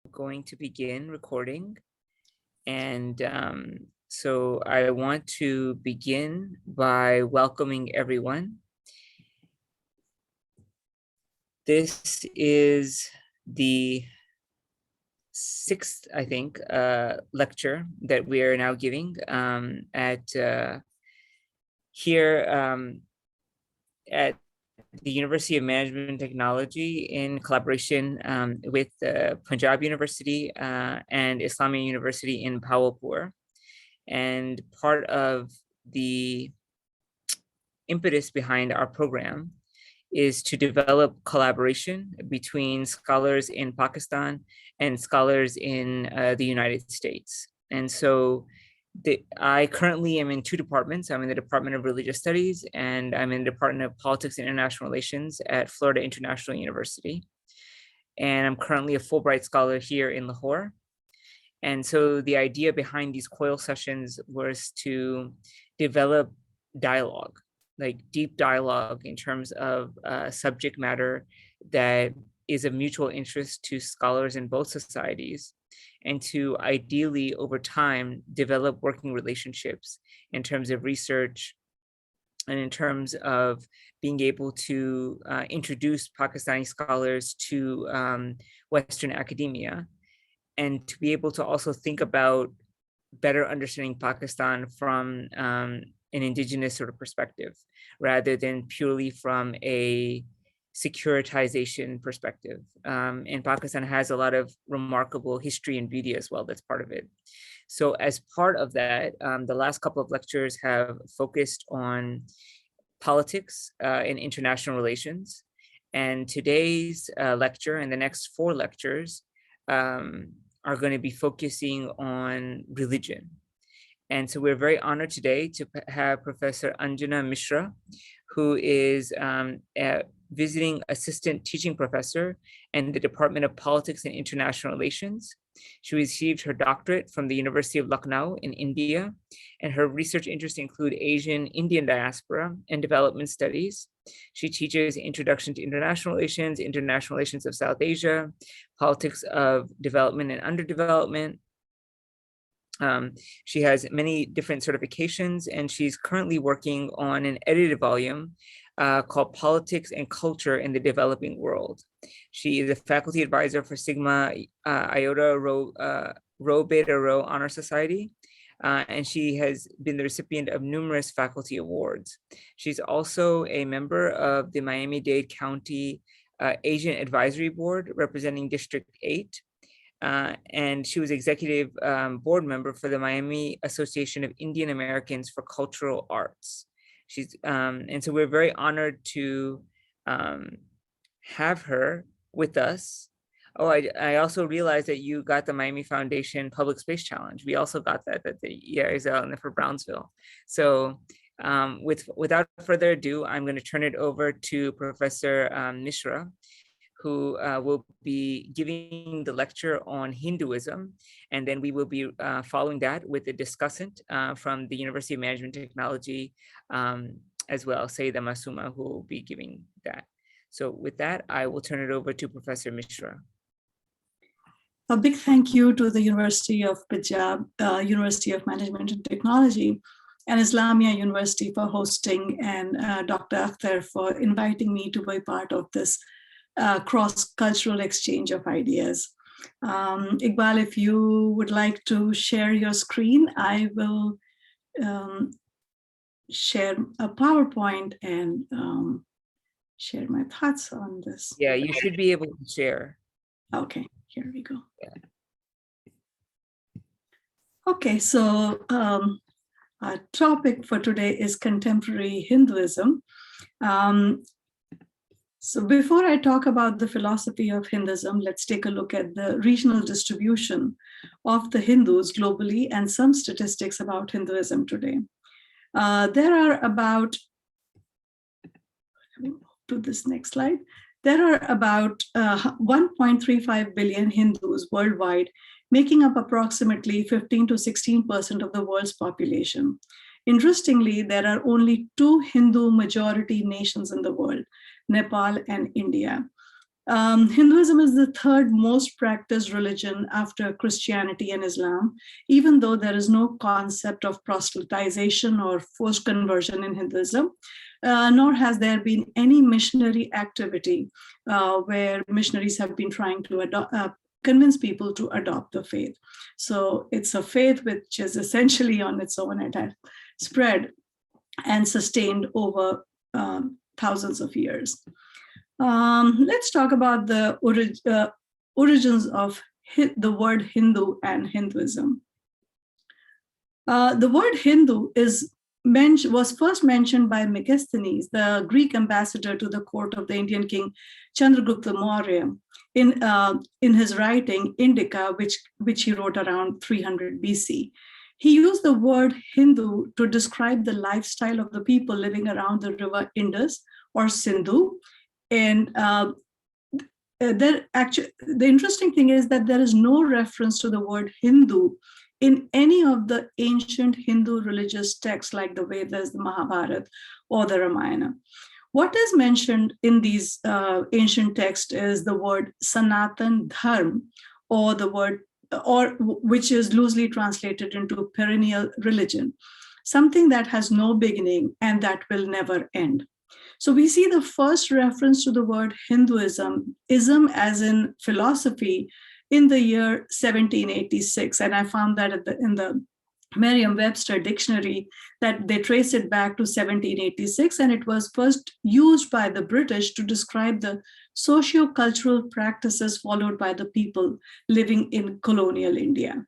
Going to begin recording, and so I want to begin by welcoming everyone. This is the sixth, I think, lecture that we are now giving at here at the University of Management and Technology in collaboration with Punjab University and Islamia University in Bhawalpur. And part of the impetus behind our program is to develop collaboration between scholars in Pakistan and scholars in the United States. And so I currently am in two departments. I'm in the Department of Religious Studies, and I'm in the Department of Politics and International Relations at Florida International University. And I'm currently a Fulbright scholar here in Lahore. And so the idea behind these COIL sessions was to develop dialogue, like deep dialogue in terms of subject matter that is of mutual interest to scholars in both societies, and to ideally over time develop working relationships in terms of research and in terms of being able to introduce Pakistani scholars to Western academia, and to be able to also think about better understanding Pakistan from an indigenous sort of perspective, rather than purely from a securitization perspective. And Pakistan has a lot of remarkable history and beauty as well. That's part of it. So as part of that, the last couple of lectures have focused on politics and international relations. And today's lecture and the next four lectures are going to be focusing on religion. And so we're very honored today to have Professor Anjana Mishra, who is a visiting assistant teaching professor in the Department of Politics and International Relations. She received her doctorate from the University of Lucknow in India, and her research interests include Asian Indian diaspora and development studies. She teaches Introduction to International Relations of South Asia, Politics of Development and Underdevelopment. She has many different certifications, and she's currently working on an edited volume called Politics and Culture in the Developing World. She is a faculty advisor for Sigma Iota Rho Beta Rho Honor Society, and she has been the recipient of numerous faculty awards. She's also a member of the Miami-Dade County Asian Advisory Board representing District 8. And she was executive board member for the Miami Association of Indian Americans for Cultural Arts. She's and so we're very honored to have her with us. Oh, I also realized that you got the Miami Foundation Public Space Challenge. We also got that the years out for Brownsville. So without further ado, I'm going to turn it over to Professor Mishra, who will be giving the lecture on Hinduism. And then we will be following that with a discussant from the University of Management and Technology as well, Sayeda Masooma, who will be giving that. So with that, I will turn it over to Professor Mishra. A big thank you to the University of Punjab, University of Management and Technology, and Islamia University for hosting, and Dr. Akhtar for inviting me to be part of this cross-cultural exchange of ideas. Iqbal, if you would like to share your screen, I will share a PowerPoint and share my thoughts on this. Yeah, you should be able to share. Okay, here we go. Yeah. Okay, so our topic for today is contemporary Hinduism. So before I talk about the philosophy of Hinduism, let's take a look at the regional distribution of the Hindus globally and some statistics about Hinduism today. There are about, let me move to this next slide. There are about 1.35 billion Hindus worldwide, making up approximately 15 to 16% of the world's population. Interestingly, there are only two Hindu majority nations in the world, Nepal and India. Hinduism is the third most practiced religion after Christianity and Islam, even though there is no concept of proselytization or forced conversion in Hinduism, nor has there been any missionary activity where missionaries have been trying to convince people to adopt the faith. So it's a faith which is essentially on its own. It has spread and sustained over thousands of years. Let's talk about the origins of the word Hindu and Hinduism. The word Hindu was first mentioned by Megasthenes, the Greek ambassador to the court of the Indian king Chandragupta Maurya, in his writing Indica, which he wrote around 300 BC. He used the word Hindu to describe the lifestyle of the people living around the river Indus or Sindhu. And the interesting thing is that there is no reference to the word Hindu in any of the ancient Hindu religious texts like the Vedas, the Mahabharata, or the Ramayana. What is mentioned in these ancient texts is the word Sanatan Dharma, or which is loosely translated into perennial religion, something that has no beginning and that will never end. So we see the first reference to the word Hinduism, ism as in philosophy, in the year 1786. And I found that in the Merriam-Webster dictionary that they trace it back to 1786, and it was first used by the British to describe the socio-cultural practices followed by the people living in colonial India.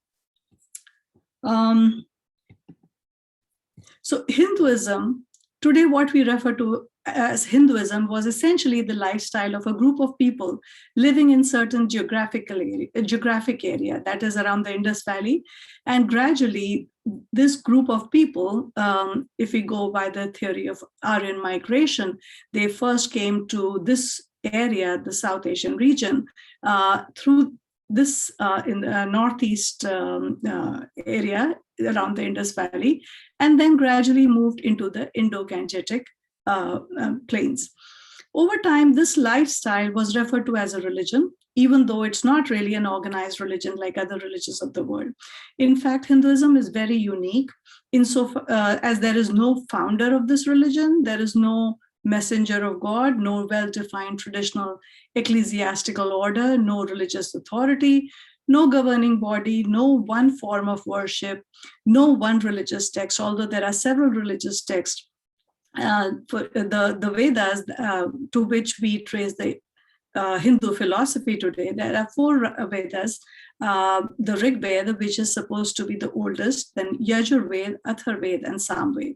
So Hinduism, today what we refer to as Hinduism, was essentially the lifestyle of a group of people living in certain geographic area that is around the Indus Valley. And gradually, this group of people, if we go by the theory of Aryan migration, they first came to this area, the South Asian region, through this in the northeast area around the Indus Valley, and then gradually moved into the Indo-Gangetic plains. Over time, this lifestyle was referred to as a religion, even though it's not really an organized religion like other religions of the world. In fact, Hinduism is very unique insofar as there is no founder of this religion, there is no messenger of God, no well-defined traditional ecclesiastical order, no religious authority, no governing body, no one form of worship, no one religious text, although there are several religious texts. For the Vedas, to which we trace the Hindu philosophy today, there are 4 Vedas. The Rig Veda, which is supposed to be the oldest, then Yajur Veda, Athar Veda, and Sam Veda.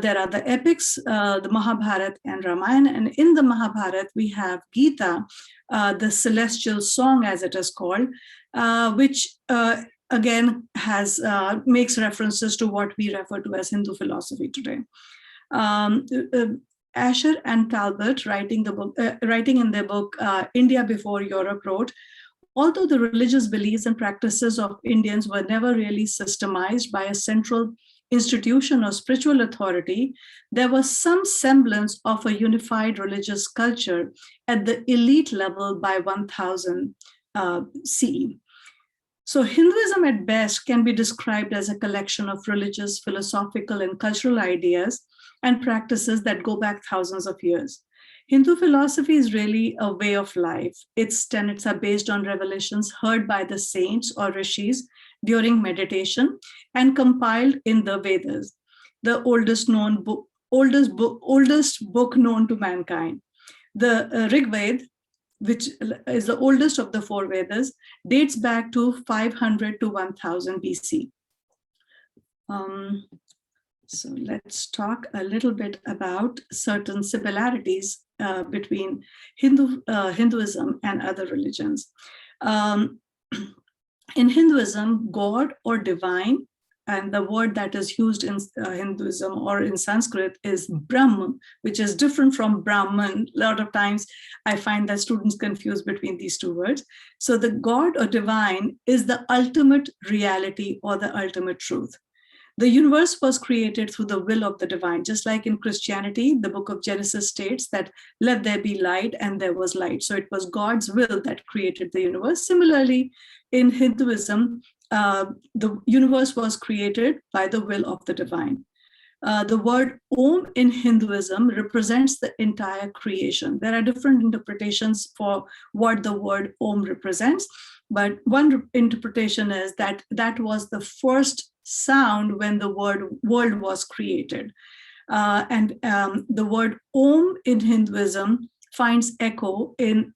There are the epics, the Mahabharata and Ramayana, and in the Mahabharata we have Gita, the celestial song as it is called, which again makes references to what we refer to as Hindu philosophy today. Asher and Talbot, writing in their book India Before Europe, wrote, although the religious beliefs and practices of Indians were never really systemized by a central institution or spiritual authority, there was some semblance of a unified religious culture at the elite level by 1000 CE. So Hinduism at best can be described as a collection of religious, philosophical, and cultural ideas and practices that go back thousands of years. Hindu philosophy is really a way of life. Its tenets are based on revelations heard by the saints or rishis during meditation and compiled in the Vedas, the oldest book known to mankind. The Rig Veda, which is the oldest of the 4 Vedas, dates back to 500 to 1000 BC. So let's talk a little bit about certain similarities between Hinduism and other religions. In Hinduism, God or divine, and the word that is used in Hinduism or in Sanskrit is Brahma, which is different from Brahman. A lot of times I find that students confuse between these 2 words. So the God or divine is the ultimate reality or the ultimate truth. The universe was created through the will of the divine. Just like in Christianity, the book of Genesis states that let there be light, and there was light. So it was God's will that created the universe. Similarly, in Hinduism, the universe was created by the will of the divine. The word Om in Hinduism represents the entire creation. There are different interpretations for what the word Om represents, but one interpretation is that that was the first sound when the world was created. And the word Om in Hinduism finds echo in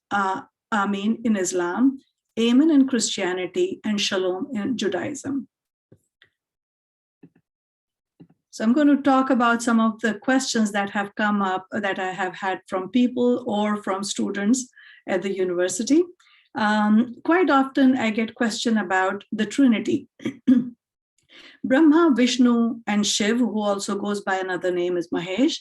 Amin in Islam, Amen in Christianity, and Shalom in Judaism. So I'm going to talk about some of the questions that have come up that I have had from people or from students at the university. Quite often I get questions about the Trinity. Brahma, Vishnu, and Shiv, who also goes by another name is Mahesh,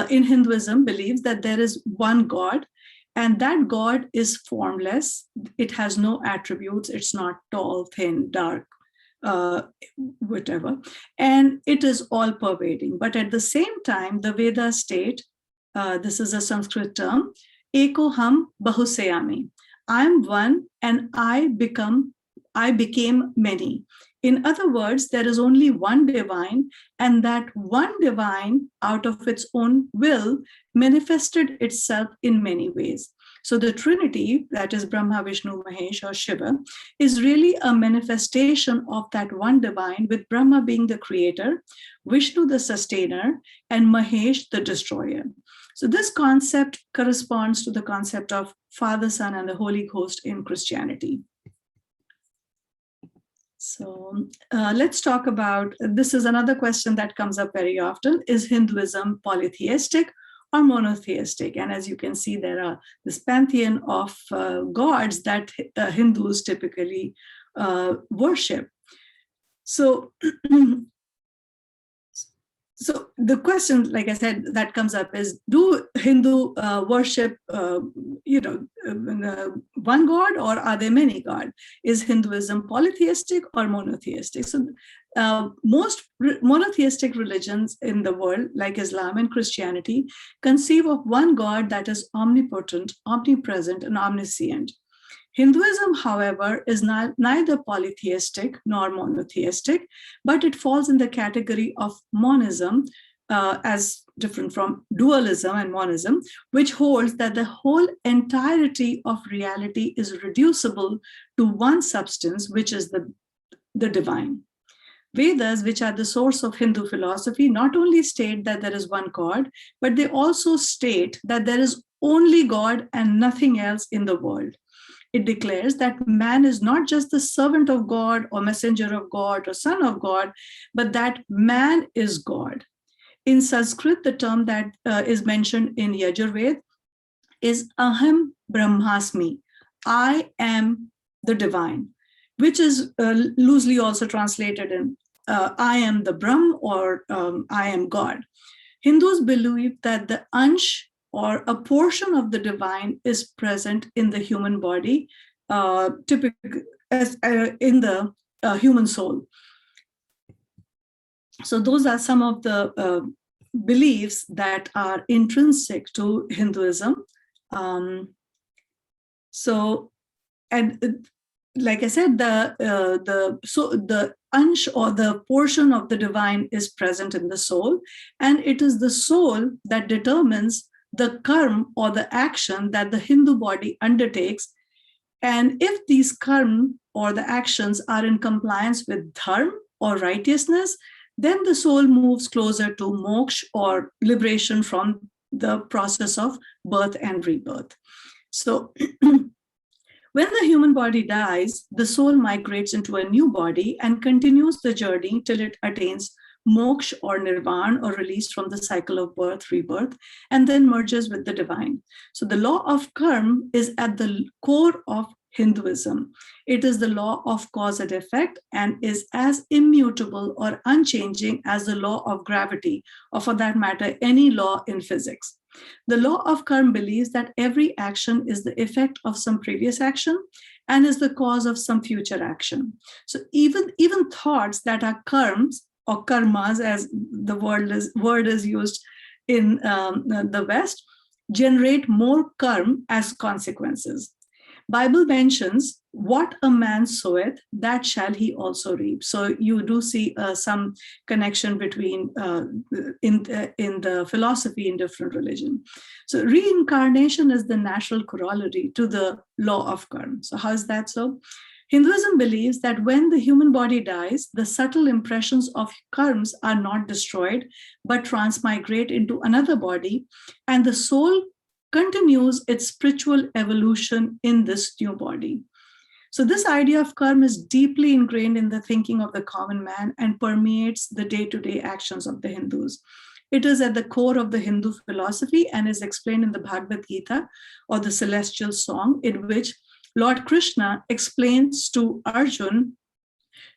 in Hinduism believes that there is one God, and that God is formless. It has no attributes. It's not tall, thin, dark, whatever, and it is all pervading. But at the same time, the Vedas state, this is a Sanskrit term, Eko ham bahusayami. I am one and I became many. In other words, there is only one divine, and that one divine, out of its own will, manifested itself in many ways. So the Trinity, that is Brahma, Vishnu, Mahesh, or Shiva, is really a manifestation of that one divine, with Brahma being the creator, Vishnu the sustainer, and Mahesh the destroyer. So this concept corresponds to the concept of Father, Son, and the Holy Ghost in Christianity. So let's talk about, this is another question that comes up very often, is Hinduism polytheistic or monotheistic? And as you can see, there are this pantheon of gods that Hindus typically worship. So, so the question, like I said, that comes up is, do Hindu worship, one God, or are there many gods? Is Hinduism polytheistic or monotheistic? So most monotheistic religions in the world, like Islam and Christianity, conceive of one God that is omnipotent, omnipresent, and omniscient. Hinduism, however, is neither polytheistic nor monotheistic, but it falls in the category of monism, as different from dualism and monism, which holds that the whole entirety of reality is reducible to one substance, which is the divine. Vedas, which are the source of Hindu philosophy, not only state that there is one God, but they also state that there is only God and nothing else in the world. It declares that man is not just the servant of God or messenger of God or son of God, but that man is God. In Sanskrit, the term that is mentioned in Yajurveda is Aham Brahmasmi. I am the divine, which is loosely also translated in I am the Brahm, or I am God. Hindus believe that the Ansh, or a portion of the divine, is present in the human body, typically as in the human soul. So those are some of the beliefs that are intrinsic to Hinduism. Like I said, the Ansh, or the portion of the divine, is present in the soul, and it is the soul that determines the karma, or the action, that the Hindu body undertakes. And if these karma or the actions are in compliance with dharma or righteousness, then the soul moves closer to moksha, or liberation from the process of birth and rebirth. So when the human body dies, the soul migrates into a new body and continues the journey till it attains moksha or nirvana, or release from the cycle of birth, rebirth, and then merges with the divine. So the law of karma is at the core of Hinduism. It is the law of cause and effect, and is as immutable or unchanging as the law of gravity, or for that matter, any law in physics. The law of karma believes that every action is the effect of some previous action and is the cause of some future action. So even thoughts that are karmas or karmas, as the word is used in the West, generate more karma as consequences. Bible mentions, what a man soweth, that shall he also reap. So you do see some connection between in the philosophy in different religion. So reincarnation is the natural corollary to the law of karma. So how is that so? Hinduism believes that when the human body dies, the subtle impressions of karmas are not destroyed, but transmigrate into another body, and the soul continues its spiritual evolution in this new body. So this idea of karma is deeply ingrained in the thinking of the common man and permeates the day-to-day actions of the Hindus. It is at the core of the Hindu philosophy and is explained in the Bhagavad Gita, or the celestial song, in which Lord Krishna explains to Arjun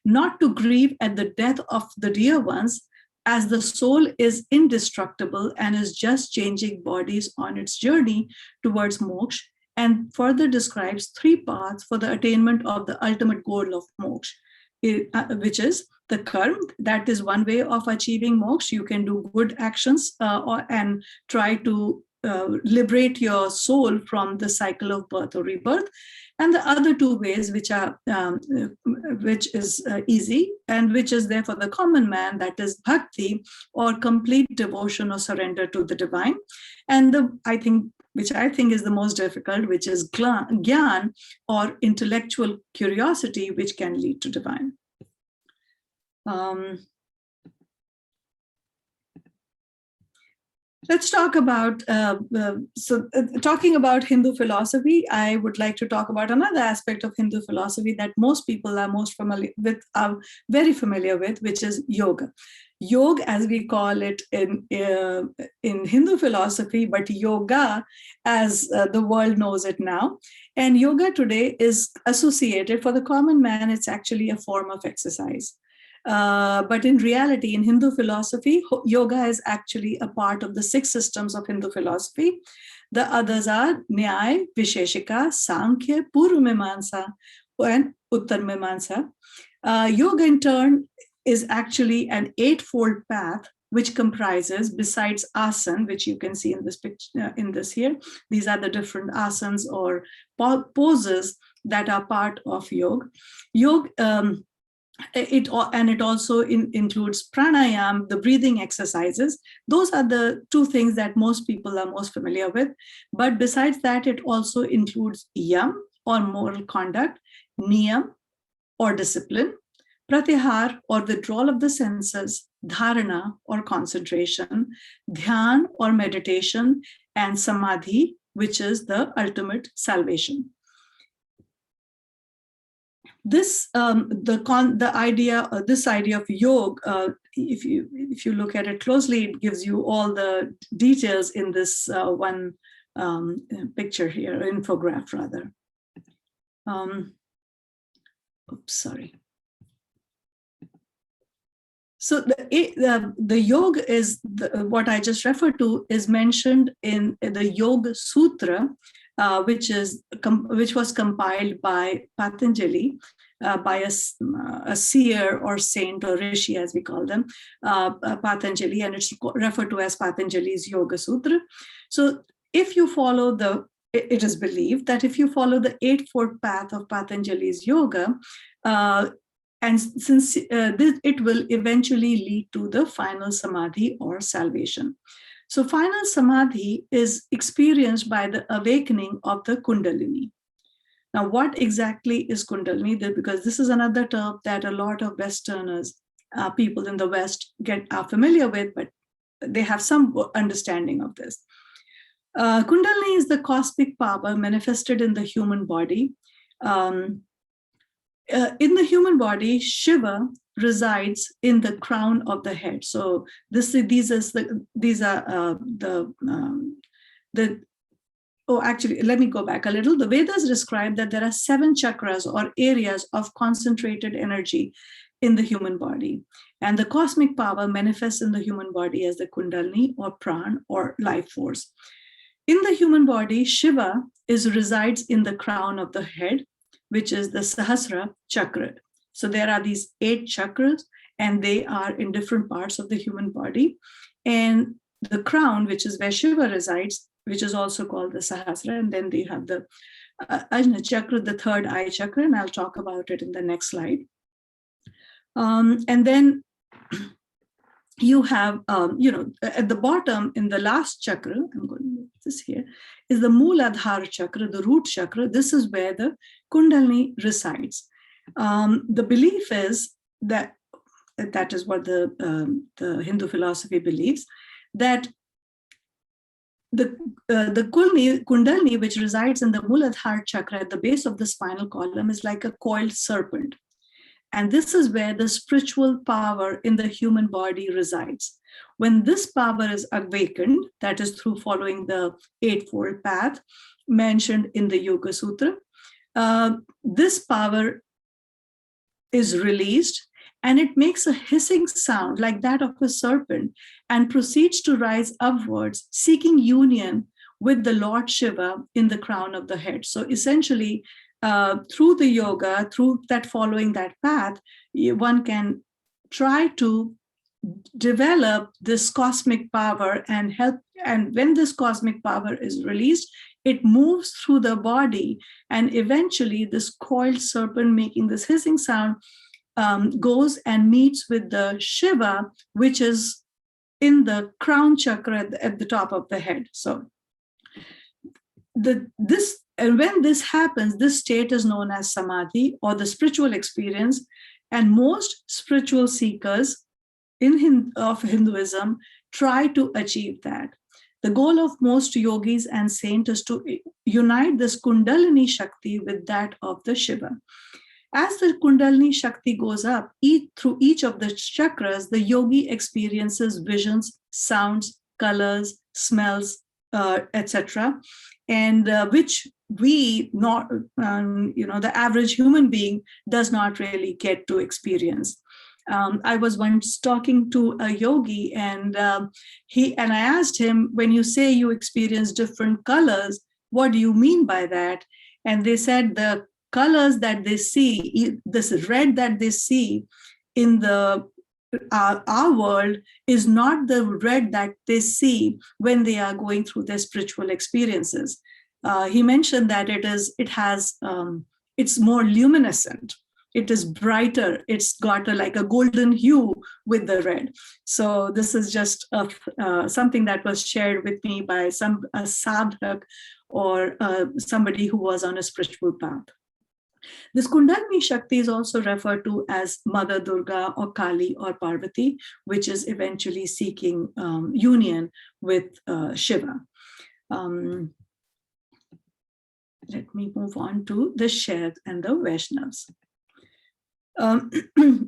not to grieve at the death of the dear ones, as the soul is indestructible and is just changing bodies on its journey towards moksha, and further describes 3 paths for the attainment of the ultimate goal of moksha, which is the karma. That is one way of achieving moksha. You can do good actions and try to liberate your soul from the cycle of birth or rebirth. And the other 2 ways, which is easy and which is there for the common man, that is bhakti, or complete devotion or surrender to the divine. And which I think is the most difficult, which is gyan, or intellectual curiosity, which can lead to divine. Let's talk about, talking about Hindu philosophy, I would like to talk about another aspect of Hindu philosophy that most people are very familiar with, which is yoga. Yoga, as we call it in Hindu philosophy, but yoga as the world knows it now. And yoga today is associated, for the common man, it's actually a form of exercise. But in reality, in Hindu philosophy, yoga is actually a part of the 6 systems of Hindu philosophy. The others are Nyaya, Visheshika, Sankhya, Purva-Mimamsa, and Uttar-Mimamsa. Yoga, in turn, is actually an 8-fold path, which comprises, besides asana, which you can see in this picture, in this here, these are the different asanas or poses that are part of yoga. Yoga. It also includes pranayam, the breathing exercises. Those are the 2 things that most people are most familiar with. But besides that, it also includes yam, or moral conduct, niyam, or discipline, pratyahar, or withdrawal of the senses, dharana, or concentration, dhyan, or meditation, and samadhi, which is the ultimate salvation. This idea of yoga, if you look at it closely, it gives you all the details in this one picture here, infograph rather. Oops, sorry. So the yoga is what I just referred to is mentioned in the Yoga Sutra, which was compiled by Patanjali, by a seer or saint or rishi, as we call them, Patanjali, and it's referred to as Patanjali's Yoga Sutra. So if you follow it is believed that if you follow the 8-fold path of Patanjali's yoga, and since it will eventually lead to the final samadhi or salvation. So final samadhi is experienced by the awakening of the Kundalini. Now, what exactly is Kundalini? Because this is another term that a lot of Westerners, people in the West, are familiar with, but they have some understanding of this. Kundalini is the cosmic power manifested in the human body. In the human body, Shiva resides in the crown of the head. So actually, let me go back a little. The Vedas describe that there are 7 chakras or areas of concentrated energy in the human body. And the cosmic power manifests in the human body as the Kundalini or Pran or life force. In the human body, Shiva resides in the crown of the head, which is the Sahasra chakra. So there are these 8 chakras, and they are in different parts of the human body. And the crown, which is where Shiva resides, which is also called the Sahasrara, and then they have the Ajna chakra, the third eye chakra, and I'll talk about it in the next slide. And then you have, at the bottom in the last chakra, I'm going to move this here, is the Mooladhara chakra, the root chakra. This is where the Kundalini resides. The belief is that is what the Hindu philosophy believes, that the Kundalini, which resides in the Mooladhara chakra at the base of the spinal column, is like a coiled serpent. And this is where the spiritual power in the human body resides. When this power is awakened, that is through following the Eightfold Path mentioned in the Yoga Sutra, this power is released, and it makes a hissing sound like that of a serpent and proceeds to rise upwards, seeking union with the Lord Shiva in the crown of the head. So essentially, through the yoga, through that following that path, one can try to develop this cosmic power and help. And when this cosmic power is released, it moves through the body, and eventually this coiled serpent making this hissing sound goes and meets with the Shiva, which is in the crown chakra at the top of the head. So and when this happens, this state is known as samadhi, or the spiritual experience. And most spiritual seekers of Hinduism try to achieve that. The goal of most yogis and saints is to unite this Kundalini Shakti with that of the Shiva. As the Kundalini Shakti goes up, through each of the chakras, the yogi experiences visions, sounds, colors, smells, etc., and which we the average human being does not really get to experience. I was once talking to a yogi, and I asked him, when you say you experience different colors, what do you mean by that? And they said the colors that they see, this red that they see in our world, is not the red that they see when they are going through their spiritual experiences. He mentioned that it's more luminescent. It is brighter. It's got like a golden hue with the red. So this is just something that was shared with me by a sadhak or somebody who was on a spiritual path. This Kundalini Shakti is also referred to as Mother Durga or Kali or Parvati, which is eventually seeking union with Shiva. Let me move on to the Shaivas and the Vaishnavas.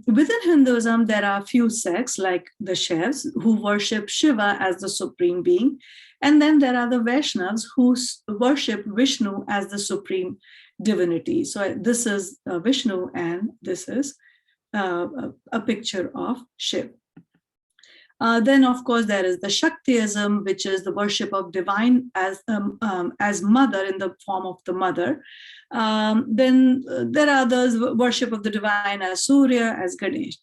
Within Hinduism, there are a few sects like the Shaivas who worship Shiva as the supreme being. And then there are the Vaishnavas who worship Vishnu as the supreme divinity. So this is Vishnu, and this is a picture of Shiva. Then, of course, there is the Shaktiism, which is the worship of divine as mother, in the form of the mother. Then there are others, worship of the divine as Surya, as Ganesh.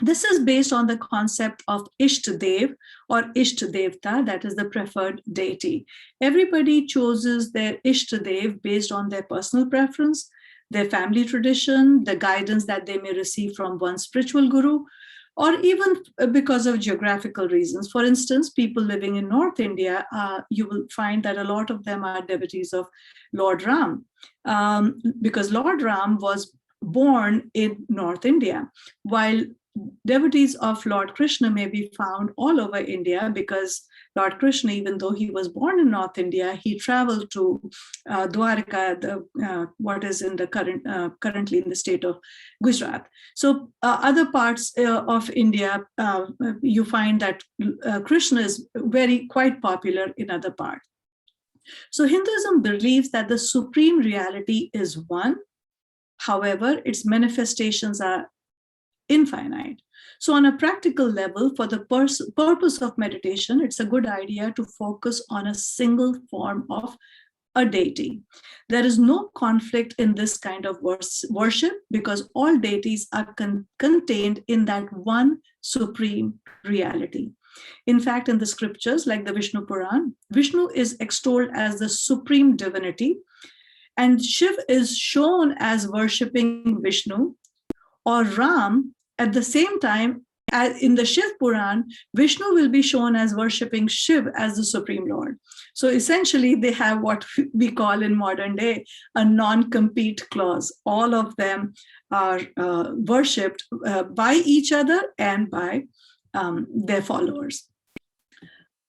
This is based on the concept of Ishtadev or Ishtadevta, that is the preferred deity. Everybody chooses their Ishtadev based on their personal preference, their family tradition, the guidance that they may receive from one spiritual guru, or even because of geographical reasons. For instance, people living in North India, you will find that a lot of them are devotees of Lord Ram, because Lord Ram was born in North India, while devotees of Lord Krishna may be found all over India, because Lord Krishna, even though he was born in North India, he traveled to Dwarka, what is in the currently in the state of Gujarat. So other parts of India, you find that Krishna is quite popular in other parts. So Hinduism believes that the supreme reality is one. However, its manifestations are infinite. So on a practical level, for the purpose of meditation, it's a good idea to focus on a single form of a deity. There is no conflict in this kind of worship because all deities are contained in that one supreme reality. In fact, in the scriptures like the Vishnu Puran, Vishnu is extolled as the supreme divinity, and Shiv is shown as worshipping Vishnu, or Ram. At the same time, in the Shiv Puran, Vishnu will be shown as worshipping Shiv as the Supreme Lord. So essentially, they have what we call in modern day a non-compete clause. All of them are worshipped by each other and by their followers.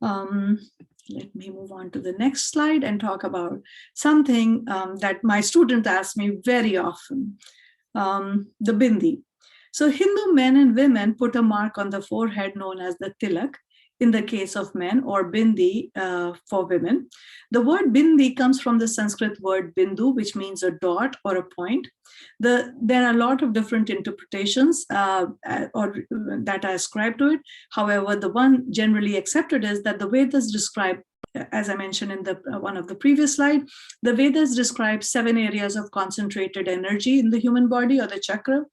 Let me move on to the next slide and talk about something that my students ask me very often, the Bindi. So Hindu men and women put a mark on the forehead known as the tilak in the case of men, or bindi for women. The word bindi comes from the Sanskrit word bindu, which means a dot or a point. There are a lot of different interpretations that are ascribed to it. However, the one generally accepted is that the Vedas describe, as I mentioned in the one of the previous slide, the Vedas describe 7 areas of concentrated energy in the human body, or the chakra.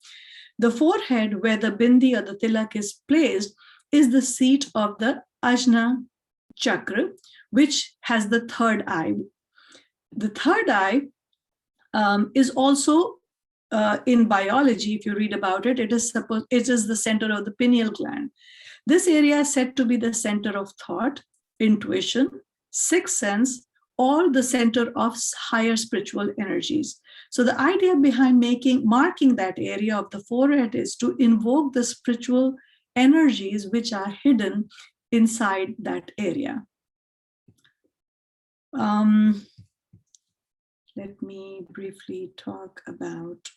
The forehead, where the bindi or the tilak is placed, is the seat of the Ajna chakra, which has the third eye. The third eye is also in biology, if you read about it, it is the center of the pineal gland. This area is said to be the center of thought, intuition, sixth sense, or the center of higher spiritual energies. So the idea behind marking that area of the forehead is to invoke the spiritual energies which are hidden inside that area. Let me briefly talk about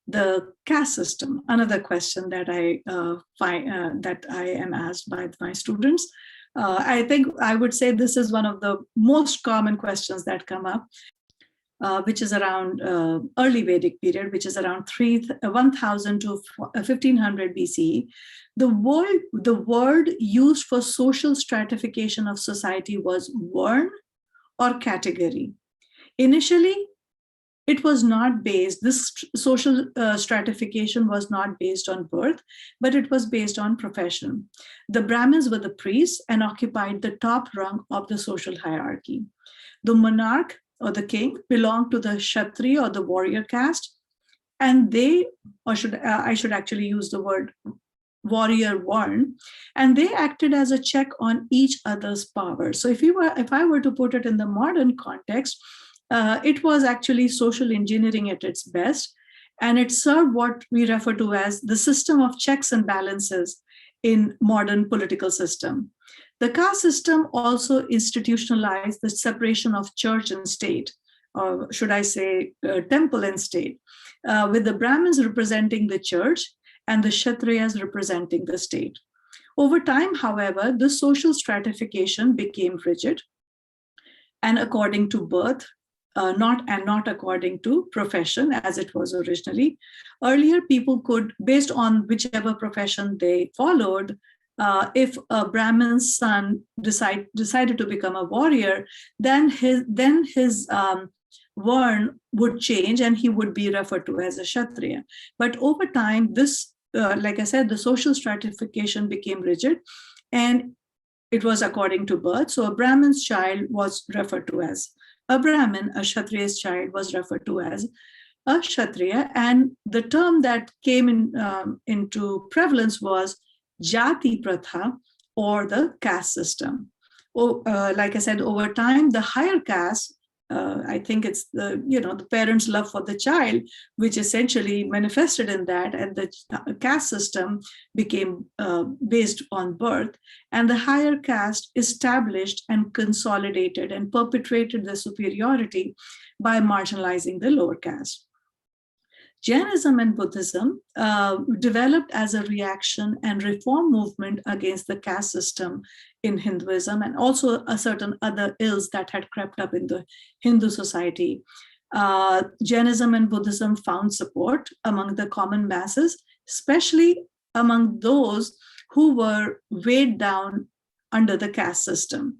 the caste system. Another question that I am asked by my students. I think I would say this is one of the most common questions that come up, which is around early Vedic period, which is around 1000 to 1500 BCE. The word used for social stratification of society was varn or category. Initially, it was not based, this social stratification was not based on birth, but it was based on profession. The Brahmins were the priests and occupied the top rung of the social hierarchy. The monarch or the king belonged to the Kshatriya or the warrior caste, and I should actually use the word warrior varn, and they acted as a check on each other's power. So if I were to put it in the modern context, it was actually social engineering at its best, and it served what we refer to as the system of checks and balances in modern political system. The caste system also institutionalized the separation of church and state, or should I say temple and state, with the Brahmins representing the church and the Kshatriyas representing the state. Over time, however, the social stratification became rigid and according to birth, not according to profession as it was originally. Earlier, people could, based on whichever profession they followed, if a Brahmin's son decided to become a warrior, then his varn would change and he would be referred to as a Kshatriya. But over time, this, like I said, the social stratification became rigid and it was according to birth. So a Brahmin's child was referred to as a Brahmin, a Kshatriya's child was referred to as a Kshatriya. And the term that came into prevalence was Jati Pratha, or the caste system. Like I said, over time, the higher caste, I think it's the parents' love for the child, which essentially manifested in that, and the caste system became based on birth, and the higher caste established and consolidated and perpetuated the superiority by marginalizing the lower caste. Jainism and Buddhism developed as a reaction and reform movement against the caste system in Hinduism, and also a certain other ills that had crept up in the Hindu society. Jainism and Buddhism found support among the common masses, especially among those who were weighed down under the caste system.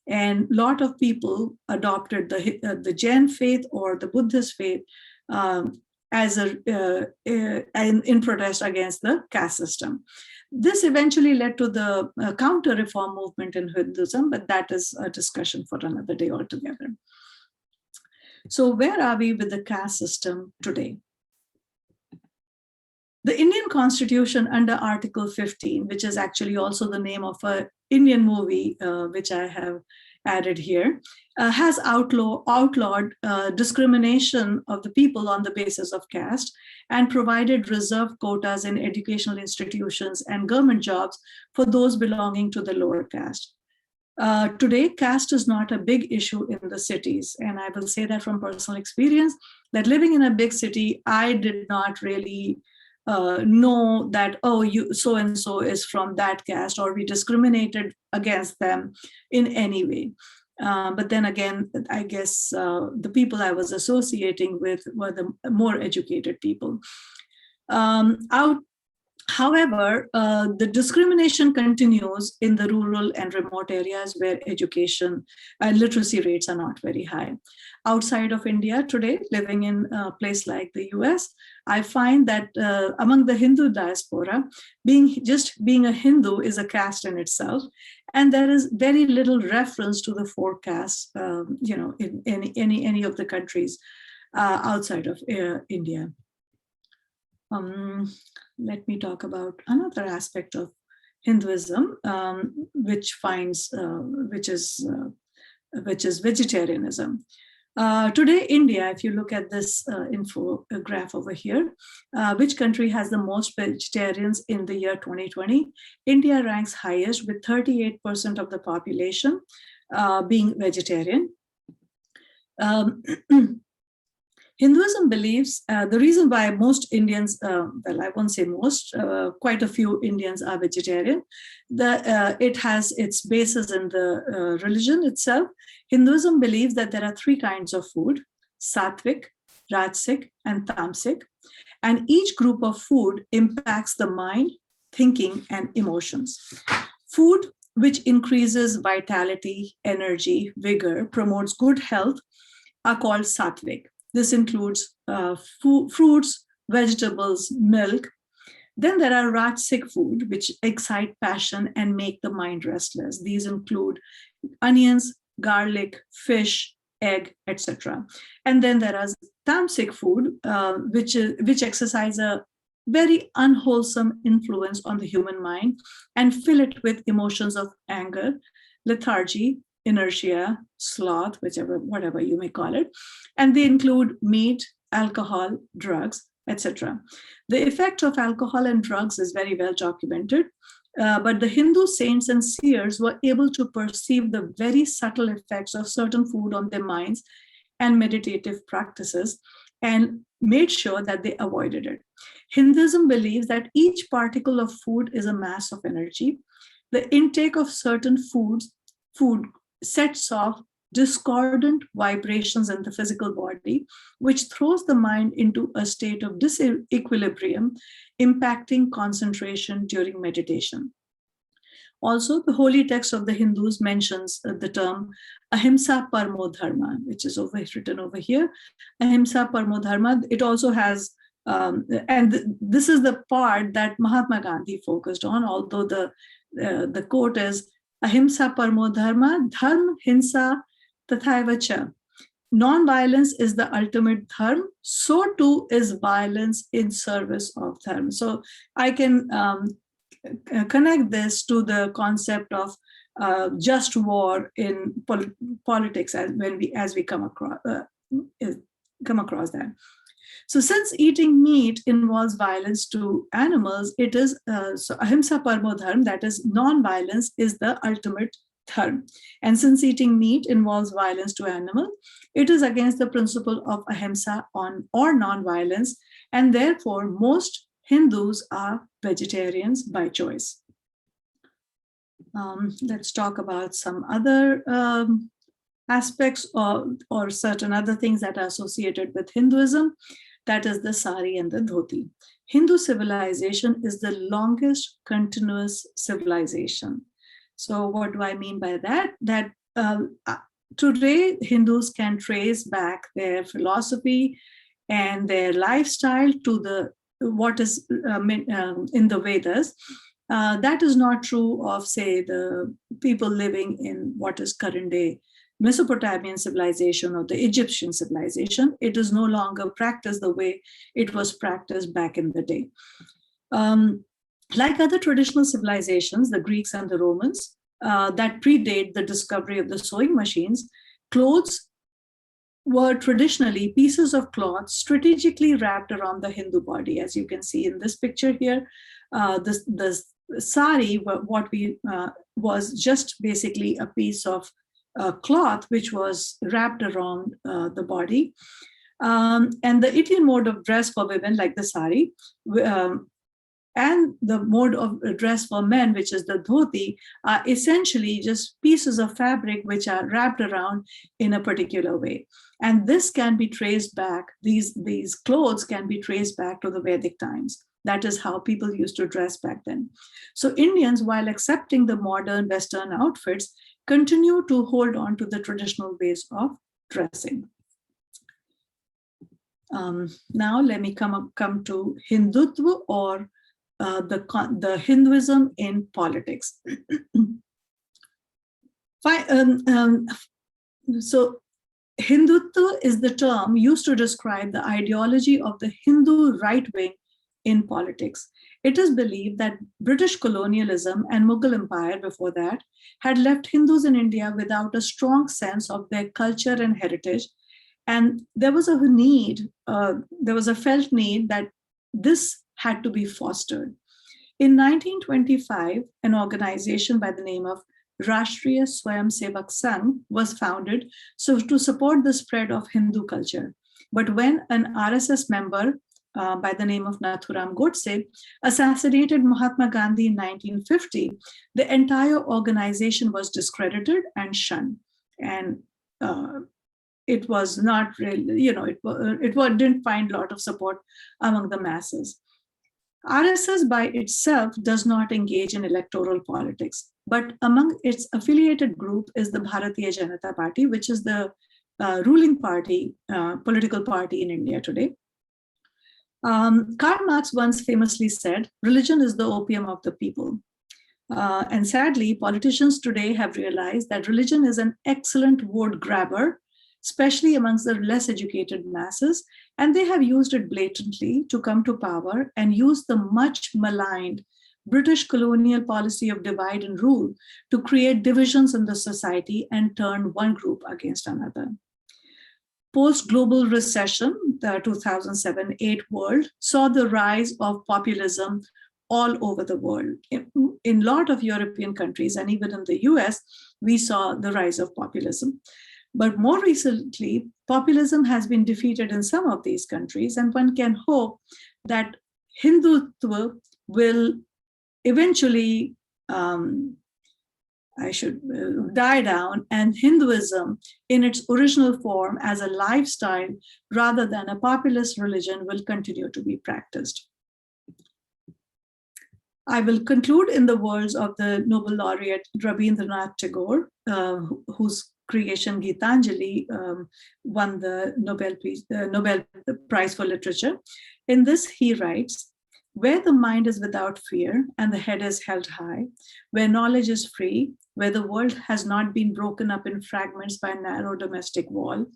And a lot of people adopted the Jain faith or the Buddhist faith as in protest against the caste system. This eventually led to the counter-reform movement in Hinduism, but that is a discussion for another day altogether. So where are we with the caste system today? The Indian Constitution under Article 15, which is actually also the name of an Indian movie, which I have added here, has outlawed discrimination of the people on the basis of caste and provided reserved quotas in educational institutions and government jobs for those belonging to the lower caste. Today, caste is not a big issue in the cities. And I will say that from personal experience, that living in a big city, I did not really know that, oh, you so-and-so is from that caste, or we discriminated against them in any way. But then again, I guess the people I was associating with were the more educated people. However, the discrimination continues in the rural and remote areas where education and literacy rates are not very high. Outside of India today, living in a place like the US, I find that among the Hindu diaspora, being a Hindu is a caste in itself. And there is very little reference to the four castes, in any of the countries outside of India. Let me talk about another aspect of Hinduism, which is vegetarianism. Today, India, if you look at this graph over here, which country has the most vegetarians in the year 2020? India ranks highest with 38% of the population being vegetarian. Hinduism believes the reason why most Indians, well, I won't say most, quite a few Indians are vegetarian, it has its basis in the religion itself. Hinduism believes that there are three kinds of food: sattvic, rajasic, and tamasic. And each group of food impacts the mind, thinking, and emotions. Food which increases vitality, energy, vigor, promotes good health are called sattvic. This includes fruits, vegetables, milk. Then there are rajasic food, which excite passion and make the mind restless. These include onions, garlic, fish, egg, etc. And then there is tamasic food, which exercise a very unwholesome influence on the human mind and fill it with emotions of anger, lethargy, inertia, sloth, whatever you may call it. And they include meat, alcohol, drugs, etc. The effect of alcohol and drugs is very well documented, but the Hindu saints and seers were able to perceive the very subtle effects of certain food on their minds and meditative practices and made sure that they avoided it. Hinduism believes that each particle of food is a mass of energy. The intake of certain food sets off discordant vibrations in the physical body, which throws the mind into a state of disequilibrium, impacting concentration during meditation. Also, the holy text of the Hindus mentions the term ahimsa paramo dharma, which is written over here. Ahimsa paramo dharma. It also has, and this is the part that Mahatma Gandhi focused on, although the quote is, ahimsa paramo dharma, dharma hinsa tathaivacha. Non-violence is the ultimate dharma, so too is violence in service of dharma. So I can connect this to the concept of just war in politics as we come across that. So since eating meat involves violence to animals, it is so ahimsa paramo dharma, that is non-violence, is the ultimate dharma. And since eating meat involves violence to animals, it is against the principle of ahimsa or non-violence, and therefore most Hindus are vegetarians by choice. Let's talk about some other aspects or certain other things that are associated with Hinduism. That is the Saree and the dhoti. Hindu civilization is the longest continuous civilization. So what do I mean by that? That today Hindus can trace back their philosophy and their lifestyle to what is in the Vedas. That is not true of, say, the people living in what is current day Mesopotamian civilization or the Egyptian civilization. It is no longer practiced the way it was practiced back in the day. Like other traditional civilizations, the Greeks and the Romans, that predate the discovery of the sewing machines, clothes were traditionally pieces of cloth strategically wrapped around the Hindu body. As you can see in this picture here, the sari, was just basically a piece of cloth which was wrapped around the body. And the Indian mode of dress for women, like the sari, and the mode of dress for men, which is the dhoti, are essentially just pieces of fabric which are wrapped around in a particular way. And this can be traced back, these clothes can be traced back to the Vedic times. That is how people used to dress back then. So Indians, while accepting the modern Western outfits, continue to hold on to the traditional ways of dressing. Now let me come to Hindutva, or the Hinduism in politics. So Hindutva is the term used to describe the ideology of the Hindu right wing in politics. It is believed that British colonialism and Mughal Empire before that had left Hindus in India without a strong sense of their culture and heritage. And there was a felt need that this had to be fostered. In 1925, an organization by the name of Rashtriya Swayamsevak Sangh was founded to support the spread of Hindu culture. But when an RSS member by the name of Nathuram Godse assassinated Mahatma Gandhi in 1950, the entire organization was discredited and shunned. And it was not really, it didn't find a lot of support among the masses. RSS by itself does not engage in electoral politics, but among its affiliated group is the Bharatiya Janata Party, which is the ruling party, political party in India today. Karl Marx once famously said, "Religion is the opium of the people." And sadly, politicians today have realized that religion is an excellent vote grabber, especially amongst the less educated masses, and they have used it blatantly to come to power and use the much maligned British colonial policy of divide and rule to create divisions in the society and turn one group against another. Post-global recession, the 2007-8 world, saw the rise of populism all over the world. In a lot of European countries and even in the US, we saw the rise of populism. But more recently, populism has been defeated in some of these countries, and one can hope that Hindutva will eventually die down, and Hinduism in its original form as a lifestyle rather than a populist religion will continue to be practiced. I will conclude in the words of the Nobel laureate Rabindranath Tagore, whose creation Gitanjali won the Nobel Prize for Literature. In this, he writes, "Where the mind is without fear and the head is held high, where knowledge is free, where the world has not been broken up in fragments by narrow domestic walls,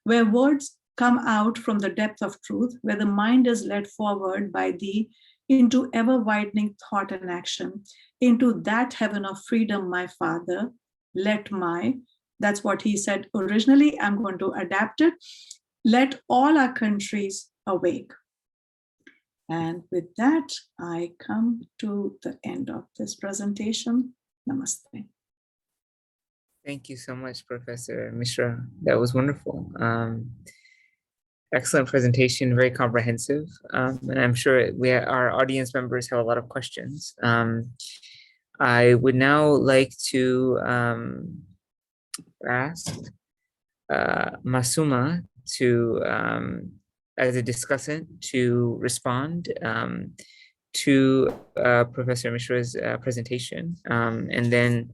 where words come out from the depth of truth, where the mind is led forward by thee into ever-widening thought and action, into that heaven of freedom, my Father, let my," that's what he said originally, I'm going to adapt it, "let all our countries awake." And with that, I come to the end of this presentation. Namaste. Thank you so much, Professor Mishra. That was wonderful. Excellent presentation, very comprehensive. And I'm sure our audience members have a lot of questions. I would now like to ask Masooma to, as a discussant, to respond to Professor Mishra's presentation. And then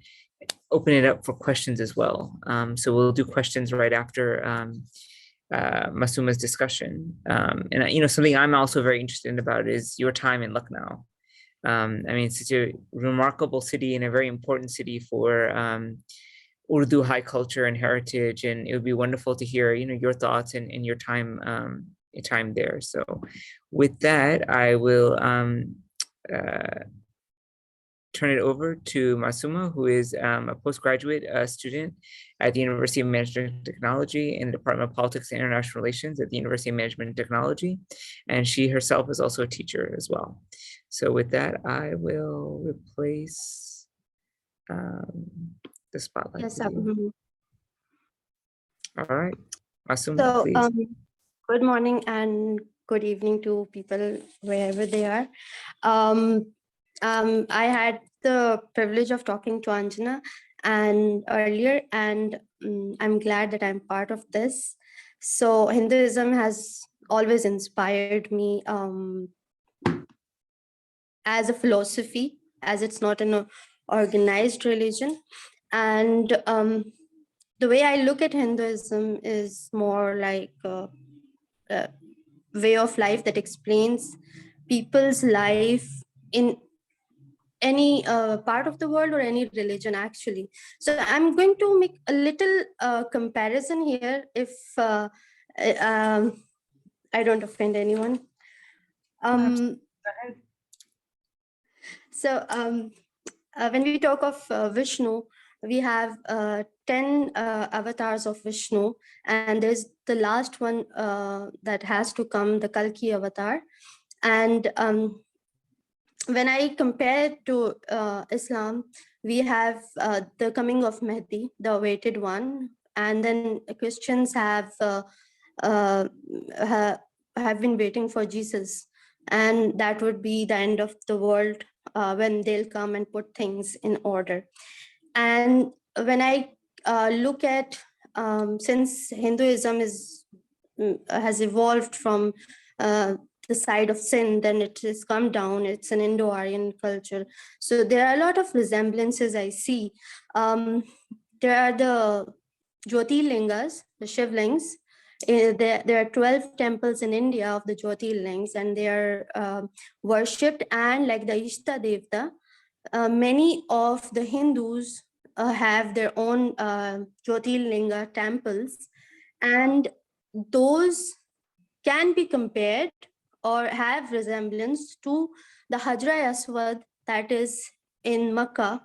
open it up for questions as well. So we'll do questions right after Masooma's discussion. And something I'm also very interested about is your time in Lucknow. I mean, it's such a remarkable city and a very important city for Urdu high culture and heritage, and it would be wonderful to hear your thoughts and your time there. So with that, I will turn it over to Masooma, who is a postgraduate student at the University of Management and Technology in the Department of Politics and International Relations at the University of Management and Technology. And she herself is also a teacher as well. So with that, I will replace the spotlight. Yes, all right, Masooma, please. Good morning and good evening to people wherever they are. I had the privilege of talking to Anjana earlier, and I'm glad that I'm part of this. So Hinduism has always inspired me as a philosophy, as it's not an organized religion. And the way I look at Hinduism is more like a way of life that explains people's life in any part of the world or any religion, actually. So I'm going to make a little comparison here, if I don't offend anyone. So when we talk of Vishnu, we have 10 avatars of Vishnu, and there's the last one that has to come, the Kalki avatar. And when I compare it to Islam, we have the coming of Mahdi, the awaited one, and then Christians have been waiting for Jesus, and that would be the end of the world when they'll come and put things in order. And when I look at, since Hinduism has evolved from the side of sin, then it has come down. It's an Indo-Aryan culture. So there are a lot of resemblances I see. There are the Jyotirlingas, the Shivlings. There are 12 temples in India of the Jyotirlings, and they are worshipped. And like the Ishta Devta, many of the Hindus have their own Jyotirlinga temples, and those can be compared or have resemblance to the Hajra Aswad that is in Makkah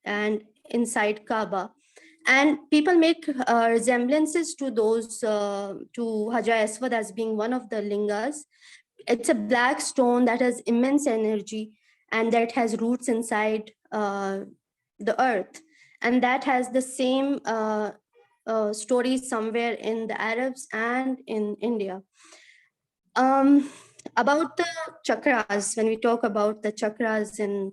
and inside Kaaba. And people make resemblances to those, to Hajra Aswad as being one of the lingas. It's a black stone that has immense energy and that has roots inside the earth. And that has the same story somewhere in the Arabs and in India. About the chakras, when we talk about the chakras in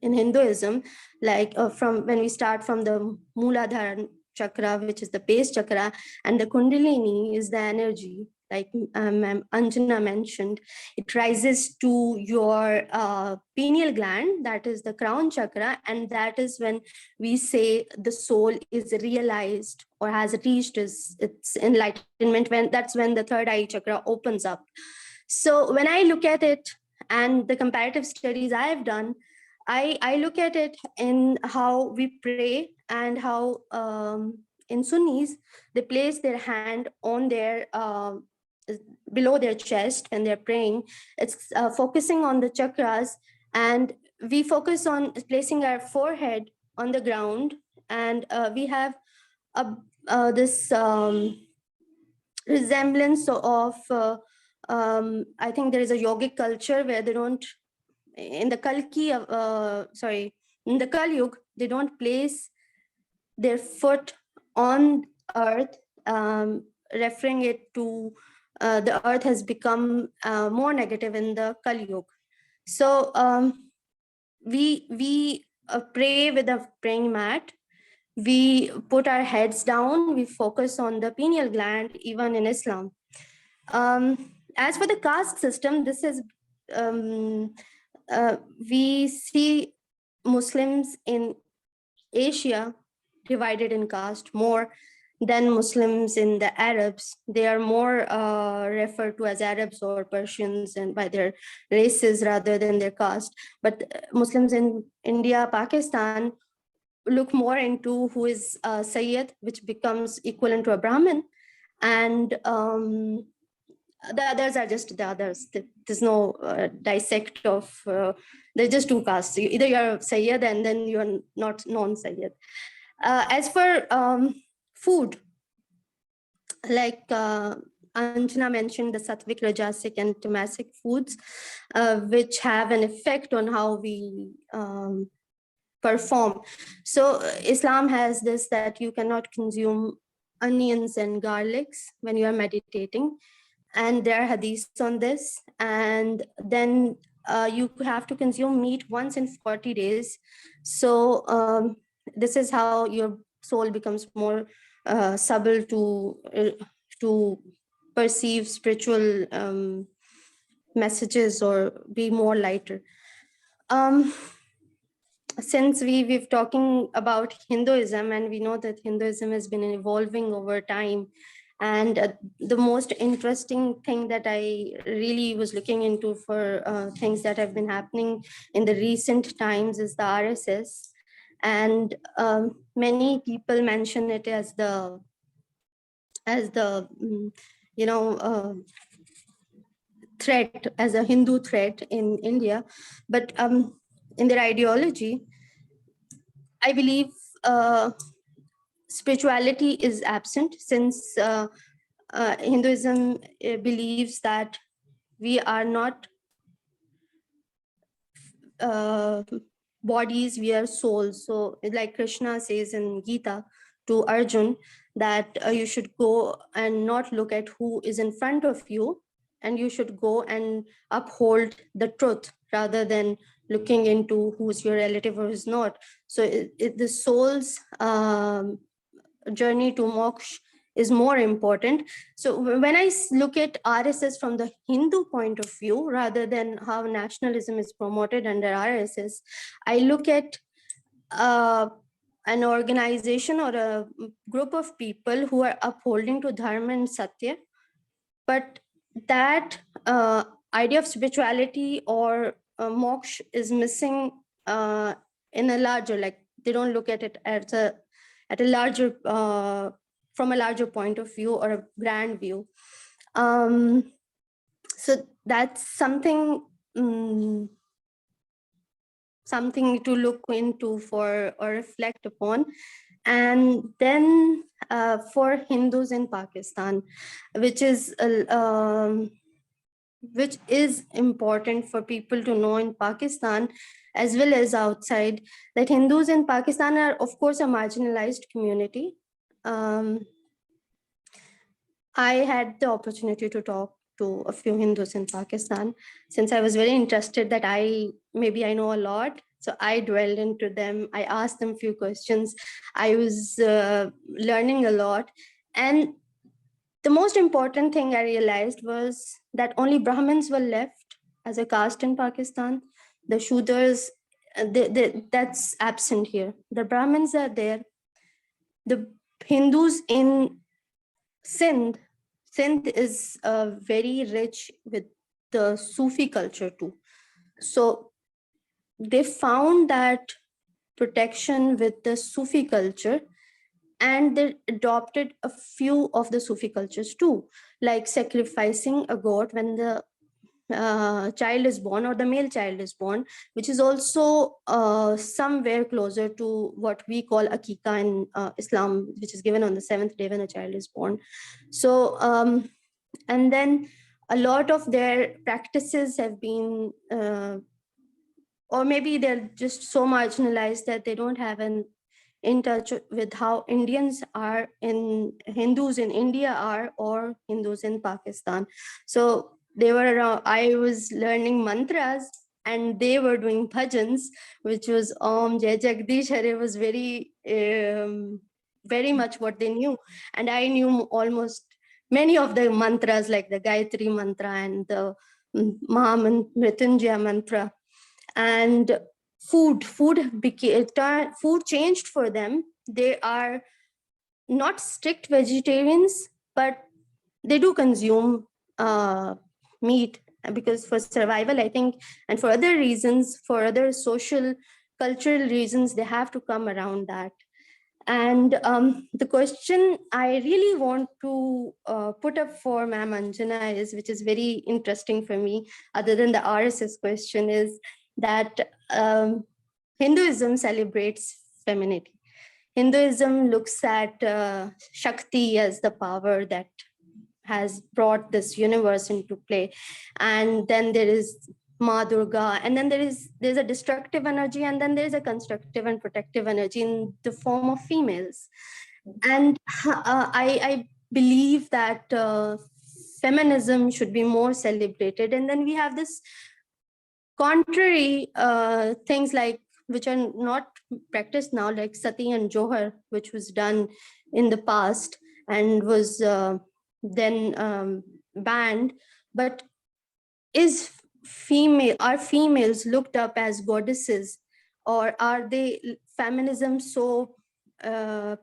Hinduism, like from when we start from the Mooladhara chakra, which is the base chakra, and the Kundalini is the energy, like Anjana mentioned, it rises to your pineal gland, that is the crown chakra, and that is when we say the soul is realized or has reached its enlightenment, that's when the third eye chakra opens up. So when I look at it and the comparative studies I have done, I look at it in how we pray and how in Sunnis, they place their hand on their below their chest when they're praying. It's focusing on the chakras, and we focus on placing our forehead on the ground, and we have this resemblance of I think there is a yogic culture where they don't, in the in the Kali Yuga, they don't place their foot on earth, referring it to the earth has become more negative in the Kali Yuga. So we pray with a praying mat. We put our heads down. We focus on the pineal gland, even in Islam. As for the caste system, this is we see Muslims in Asia divided in caste more than Muslims in the Arabs. They are more referred to as Arabs or Persians and by their races rather than their caste. But Muslims in India, Pakistan look more into who is Sayyid, which becomes equivalent to a Brahmin. And the others are just the others. There's no dissect of, there's just two castes. Either you're Sayyid and then you're not non-Sayyid. As for food, like Anjana mentioned the sattvic, rajasic, and tamasic foods, which have an effect on how we perform. So Islam has this that you cannot consume onions and garlics when you are meditating. And there are hadiths on this. And then you have to consume meat once in 40 days. So this is how your soul becomes more subtle to perceive spiritual messages or be more lighter. Since we've talking about Hinduism, and we know that Hinduism has been evolving over time, and the most interesting thing that I really was looking into for things that have been happening in the recent times is the RSS. And many people mention it as the threat, as a Hindu threat in India. But in their ideology, I believe spirituality is absent, since Hinduism believes that we are not bodies, we are souls. So like Krishna says in Gita to Arjun that you should go and not look at who is in front of you, and you should go and uphold the truth rather than looking into who's your relative or who's not. So the soul's journey to moksha is more important. So when I look at RSS from the Hindu point of view, rather than how nationalism is promoted under RSS, I look at an organization or a group of people who are upholding to dharma and satya, but that idea of spirituality or moksha is missing in a larger, like they don't look at it at a larger from a larger point of view or a grand view. So that's something something to look into for or reflect upon. And then for Hindus in Pakistan, which is important for people to know in Pakistan as well as outside, that Hindus in Pakistan are, of course, a marginalized community. I had the opportunity to talk to a few Hindus in Pakistan, since I was very interested that maybe I know a lot. So I dwelled into them. I asked them a few questions. I was learning a lot. And the most important thing I realized was that only Brahmins were left as a caste in Pakistan. The Shudras, that's absent here. The Brahmins are there. The Hindus in Sindh is very rich with the Sufi culture too. So they found that protection with the Sufi culture, and they adopted a few of the Sufi cultures too, like sacrificing a goat when the child is born, or the male child is born, which is also somewhere closer to what we call akika in Islam, which is given on the 7th day when a child is born. So and then a lot of their practices have been or maybe they're just so marginalized that they don't have in touch with how Indians are Hindus in India are, or Hindus in Pakistan. So they were around, I was learning mantras and they were doing bhajans, which was Om Jai Jagdish Hare, was very much what they knew. And I knew almost many of the mantras, like the Gayatri mantra and the Mahamrityunjaya mantra. And food changed for them. They are not strict vegetarians, but they do consume meat because for survival, I think, and for other reasons, for other social, cultural reasons, they have to come around that. And the question I really want to put up for Ma'am Anjana is, which is very interesting for me, other than the RSS question, is that Hinduism celebrates femininity. Hinduism looks at Shakti as the power that has brought this universe into play. And then there is Ma Durga, and then there's a destructive energy, and then there's a constructive and protective energy in the form of females. And I believe that feminism should be more celebrated. And then we have this contrary things like, which are not practiced now, like Sati and Johar, which was done in the past and was then banned. But are females looked up as goddesses, or are they feminism so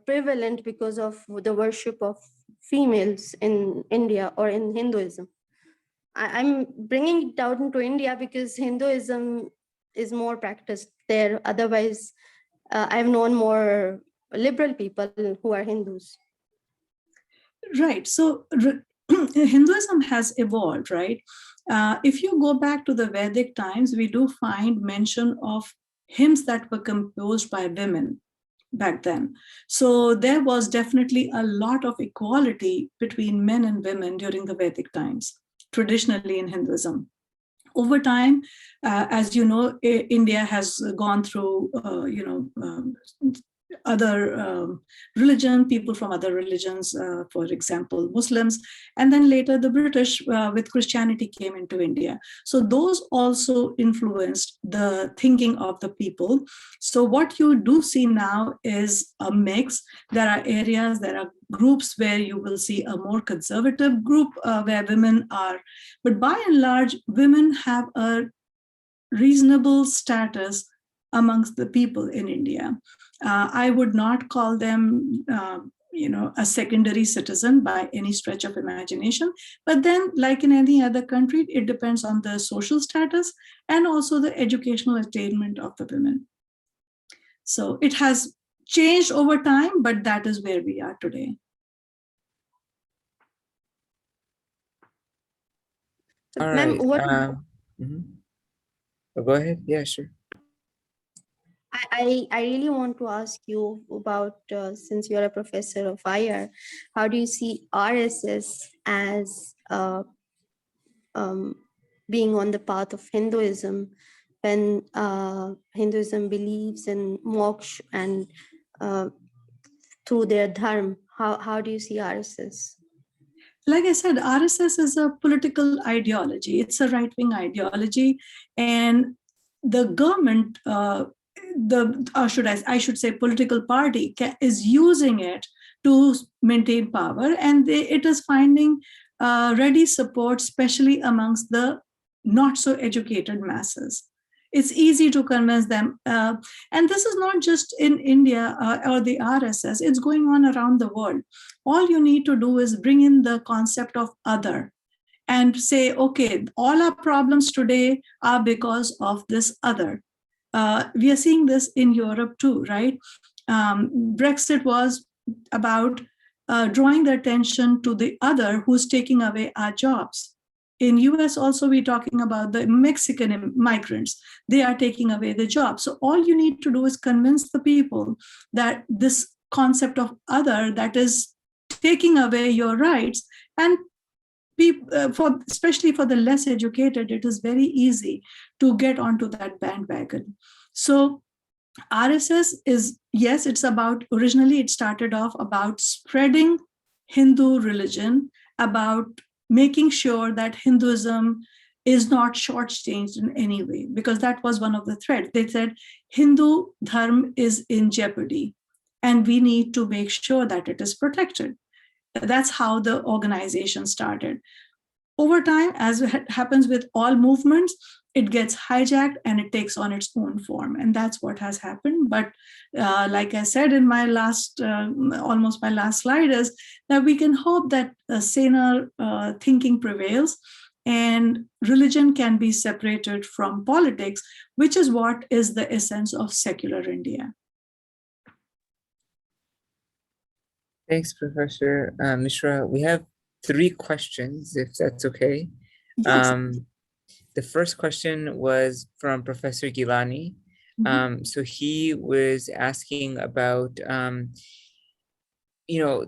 prevalent because of the worship of females in India or in Hinduism? I'm bringing it down to India because Hinduism is more practiced there. Otherwise, I've known more liberal people who are Hindus. Right. So Hinduism has evolved, right? If you go back to the Vedic times, we do find mention of hymns that were composed by women back then. So there was definitely a lot of equality between men and women during the Vedic times, traditionally in Hinduism. Over time, as you know, India has gone through, other religion, people from other religions, for example, Muslims, and then later the British with Christianity came into India. So those also influenced the thinking of the people. So what you do see now is a mix. There are areas, there are groups where you will see a more conservative group where women are, but by and large, women have a reasonable status amongst the people in India. I would not call them, a secondary citizen by any stretch of imagination. But then, like in any other country, it depends on the social status and also the educational attainment of the women. So it has changed over time, but that is where we are today. All right. Go ahead. Yeah, sure. I really want to ask you about, since you're a professor of IR, how do you see RSS as being on the path of Hinduism when Hinduism believes in moksha and through their dharma? How do you see RSS? Like I said, RSS is a political ideology. It's a right-wing ideology, and the government, I should say political party is using it to maintain power, and it is finding ready support, especially amongst the not so educated masses. It's easy to convince them. And this is not just in India or the RSS, it's going on around the world. All you need to do is bring in the concept of other and say, okay, all our problems today are because of this other. We are seeing this in Europe too, right? Brexit was about drawing the attention to the other who's taking away our jobs. In US also, we're talking about the Mexican migrants. They are taking away the jobs. So all you need to do is convince the people that this concept of other that is taking away your rights, and especially for the less educated, it is very easy to get onto that bandwagon. So RSS is, yes, it's about, originally it started off about spreading Hindu religion, about making sure that Hinduism is not shortchanged in any way, because that was one of the threats. They said Hindu dharma is in jeopardy, and we need to make sure that it is protected. That's how the organization started. over time, as happens with all movements, it gets hijacked and it takes on its own form. And that's what has happened. But like I said in my last, almost my last slide, is that we can hope that saner thinking prevails and religion can be separated from politics, which is what is the essence of secular India. Thanks, Professor Mishra. We have 3 questions, if that's okay. Yes. The first question was from Professor Gilani. So he was asking about, the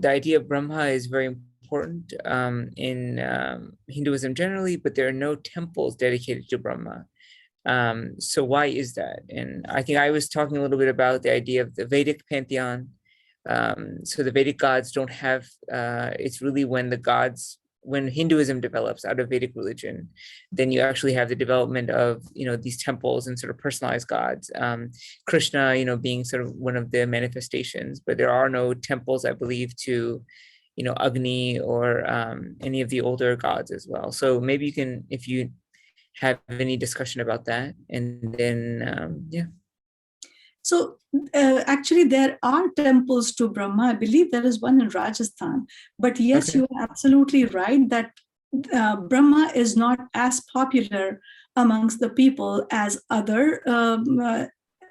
idea of Brahma is very important in Hinduism generally, but there are no temples dedicated to Brahma. So why is that? And I think I was talking a little bit about the idea of the Vedic pantheon. So the Vedic gods don't have, it's really when Hinduism develops out of Vedic religion, then you actually have the development of, these temples and sort of personalized gods. Krishna, being sort of one of the manifestations, but there are no temples, I believe, to, Agni or any of the older gods as well. So maybe you can, if you have any discussion about that, and then, yeah. So actually, there are temples to Brahma. I believe there is one in Rajasthan. But yes, Okay. you're absolutely right that Brahma is not as popular amongst the people as other.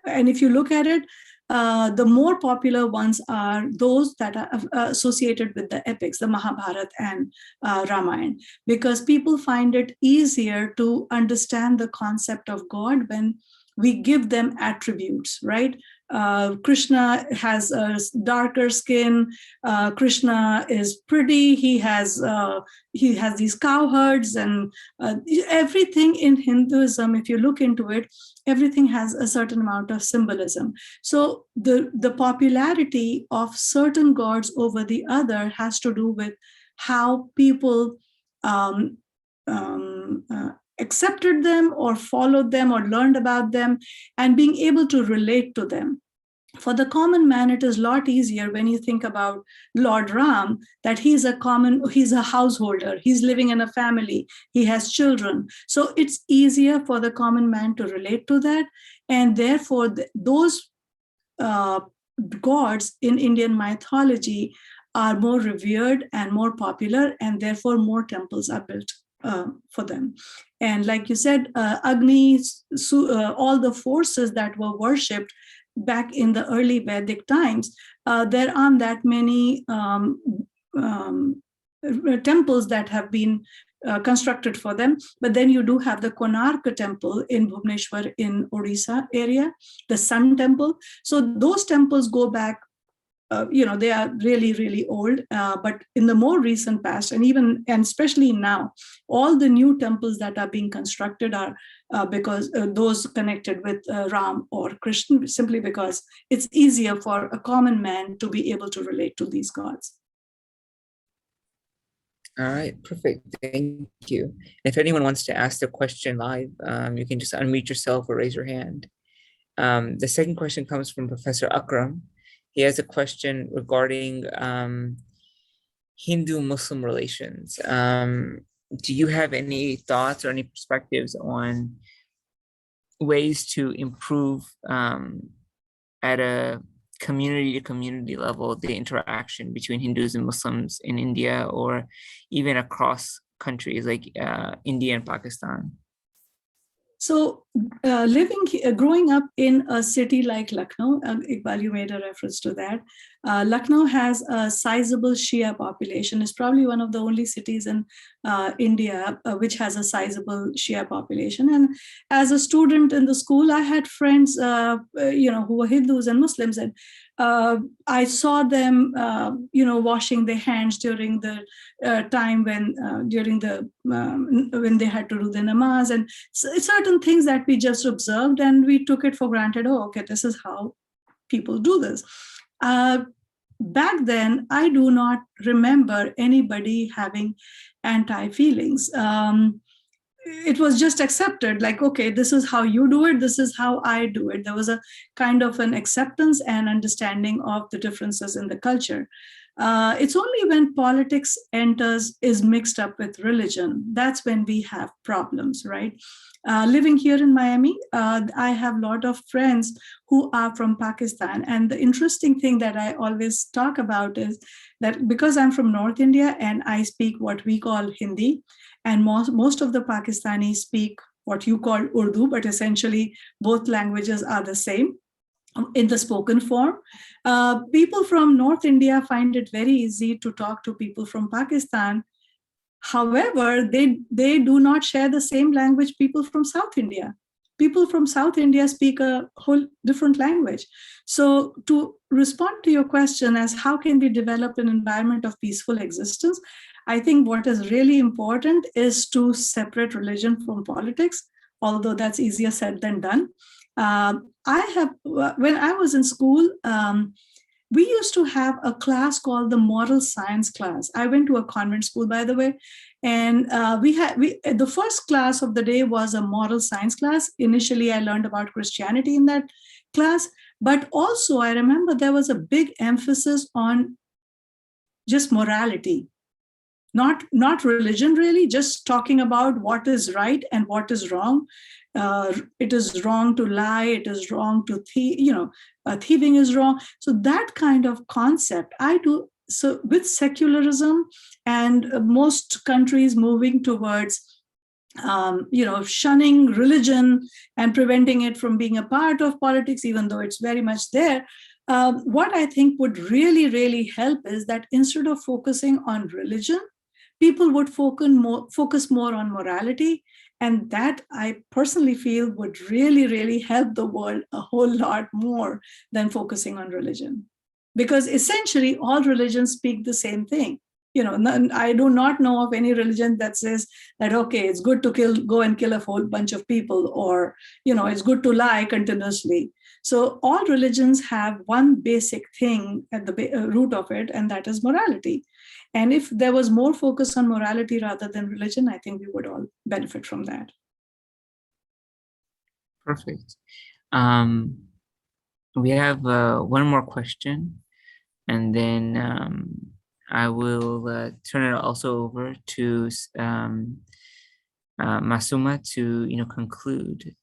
And if you look at it, the more popular ones are those that are associated with the epics, the Mahabharata and Ramayana, because people find it easier to understand the concept of God when we give them attributes, right? Krishna has a darker skin. Krishna is pretty. He has these cowherds, and everything in Hinduism, if you look into it, everything has a certain amount of symbolism. So the popularity of certain gods over the other has to do with how people accepted them or followed them or learned about them and being able to relate to them. For the common man, it is a lot easier when you think about Lord Ram, that he's a householder, he's living in a family, he has children. So it's easier for the common man to relate to that. And therefore, those gods in Indian mythology are more revered and more popular, and therefore more temples are built for them. And like you said, Agni, all the forces that were worshipped back in the early Vedic times, there aren't that many temples that have been constructed for them. But then you do have the Konark temple in Bhubaneswar in Odisha area, the Sun temple. So those temples go back, they are really, really old, but in the more recent past, and especially now, all the new temples that are being constructed are because those connected with Ram or Krishna, simply because it's easier for a common man to be able to relate to these gods. All right, perfect. Thank you. If anyone wants to ask the question live, you can just unmute yourself or raise your hand. The second question comes from Professor Akram. He has a question regarding Hindu-Muslim relations. Do you have any thoughts or any perspectives on ways to improve at a community-to-community level the interaction between Hindus and Muslims in India, or even across countries like India and Pakistan? So growing up in a city like Lucknow, Iqbal, you made a reference to that. Lucknow has a sizable Shia population. It's probably one of the only cities in India which has a sizable Shia population. And as a student in the school, I had friends, who were Hindus and Muslims, and I saw them, washing their hands during the time when they had to do the namaz, and certain things that we just observed and we took it for granted. Oh, okay, this is how people do this. Back then, I do not remember anybody having anti-feelings. It was just accepted, like, okay, this is how you do it, this is how I do it. There was a kind of an acceptance and understanding of the differences in the culture. It's only when politics is mixed up with religion, that's when we have problems, right? Living here in Miami, I have a lot of friends who are from Pakistan. And the interesting thing that I always talk about is that because I'm from North India and I speak what we call Hindi, and most of the Pakistanis speak what you call Urdu, but essentially both languages are the same in the spoken form. People from North India find it very easy to talk to people from Pakistan. However, they do not share the same language people from South India. People from South India speak a whole different language. So to respond to your question as how can we develop an environment of peaceful existence, I think what is really important is to separate religion from politics, although that's easier said than done. When I was in school, we used to have a class called the moral science class. I went to a convent school, by the way, and the first class of the day was a moral science class. Initially, I learned about Christianity in that class, but also I remember there was a big emphasis on just morality. Not religion, really, just talking about what is right and what is wrong. It is wrong to lie. It is wrong to thieving is wrong. So that kind of concept, I do. So with secularism and most countries moving towards, shunning religion and preventing it from being a part of politics, even though it's very much there. What I think would really, really help is that instead of focusing on religion, people would focus more on morality. And that I personally feel would really, really help the world a whole lot more than focusing on religion. Because essentially all religions speak the same thing. I do not know of any religion that says that, okay, it's good to go and kill a whole bunch of people, or, it's good to lie continuously. So all religions have one basic thing at the root of it, and that is morality. And if there was more focus on morality rather than religion, I think we would all benefit from that. Perfect. We have one more question, and then I will turn it also over to Masooma to conclude.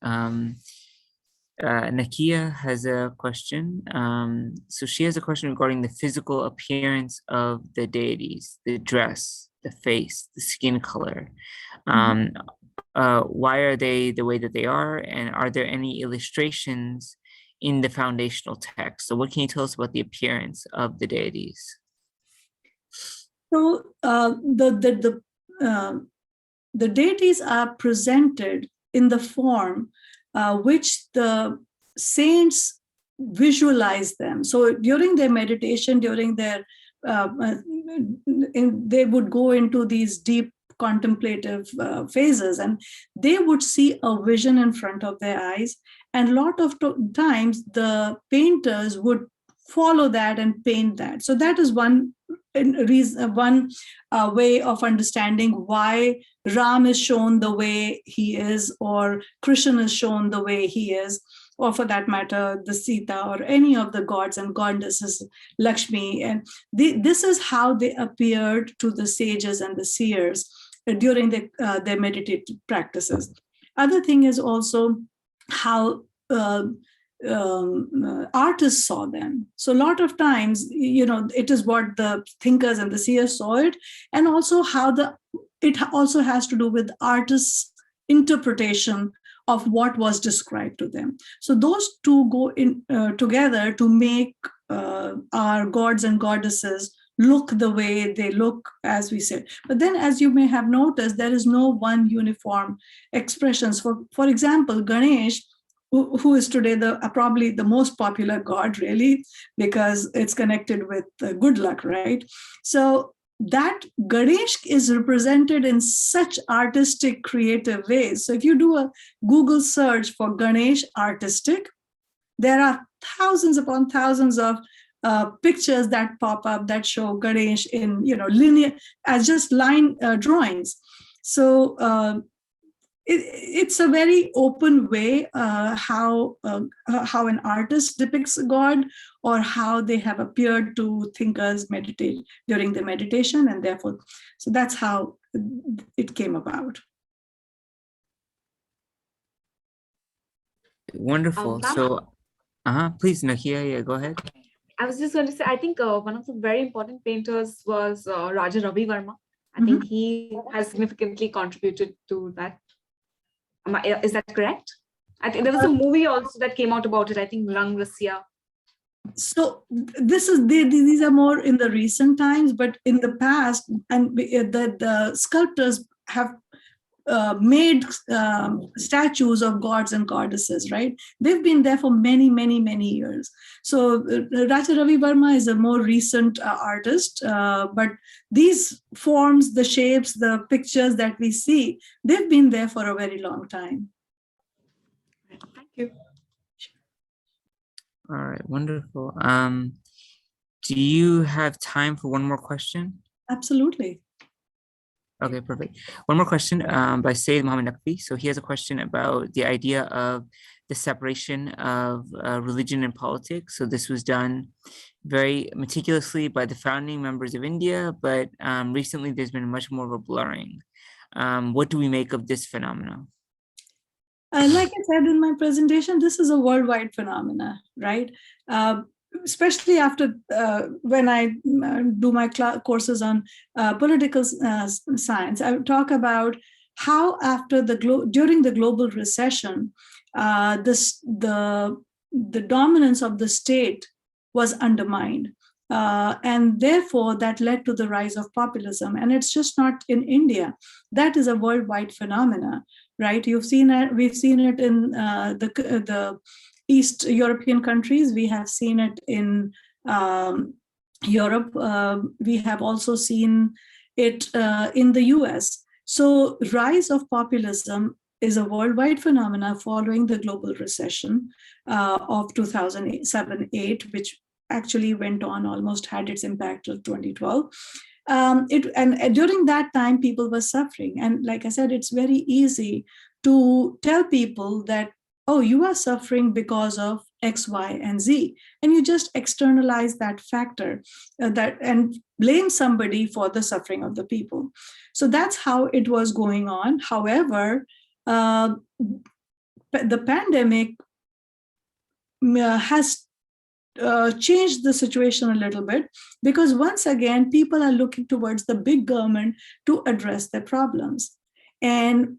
Nakia has a question. So she has a question regarding the physical appearance of the deities, the dress, the face, the skin color. Why are they the way that they are? And are there any illustrations in the foundational text? So what can you tell us about the appearance of the deities? So the deities are presented in the form which the saints visualize them. So during their meditation, during their, they would go into these deep contemplative phases, and they would see a vision in front of their eyes. And a lot of times the painters would follow that and paint that. So that is one way of understanding why Ram is shown the way he is, or Krishna is shown the way he is, or for that matter, the Sita or any of the gods and goddesses, Lakshmi. And this is how they appeared to the sages and the seers during their meditative practices. Other thing is also how artists saw them. So a lot of times, it is what the thinkers and the seers saw it, and also how it also has to do with artists' interpretation of what was described to them. So those two go in together to make our gods and goddesses look the way they look, as we said. But then, as you may have noticed, there is no one uniform expressions. For example, Ganesh, who is today probably the most popular god, really, because it's connected with good luck, right? So that Ganesh is represented in such artistic, creative ways. So if you do a Google search for Ganesh artistic, there are thousands upon thousands of pictures that pop up that show Ganesh in linear as just line drawings. So it's a very open way how an artist depicts God, or how they have appeared to thinkers meditate during the meditation, and therefore, so that's how it came about. Wonderful. So, please, Nakia, yeah, go ahead. I was just going to say, I think one of the very important painters was Raja Ravi Verma. I think he has significantly contributed to that. Is that correct? I think there was a movie also that came out about it. I think Rang Rasya. So these are more in the recent times, but in the past, and the sculptors have made statues of gods and goddesses, right? They've been there for many, many, many years. So Raja Ravi Verma is a more recent artist, but these forms, the shapes, the pictures that we see, they've been there for a very long time. Thank you. All right, wonderful. Do you have time for one more question? Absolutely. Okay, perfect. One more question by Sayyid Muhammad Naqvi. So he has a question about the idea of the separation of religion and politics. So this was done very meticulously by the founding members of India, but recently there's been much more of a blurring. What do we make of this phenomenon? Like I said in my presentation, this is a worldwide phenomena, right? Especially after when I do my courses on political science, I talk about how after during the global recession, the dominance of the state was undermined. And therefore, that led to the rise of populism. And it's just not in India. That is a worldwide phenomena, right? You've seen it. We've seen it in the East European countries. We have seen it in Europe. We have also seen it in the US. So rise of populism is a worldwide phenomena following the global recession of 2007-8, which actually went on, almost had its impact of 2012. And during that time, people were suffering. And like I said, it's very easy to tell people that, oh, you are suffering because of X, Y, and Z. And you just externalize that factor and blame somebody for the suffering of the people. So that's how it was going on. However, the pandemic has changed the situation a little bit, because once again, people are looking towards the big government to address their problems. And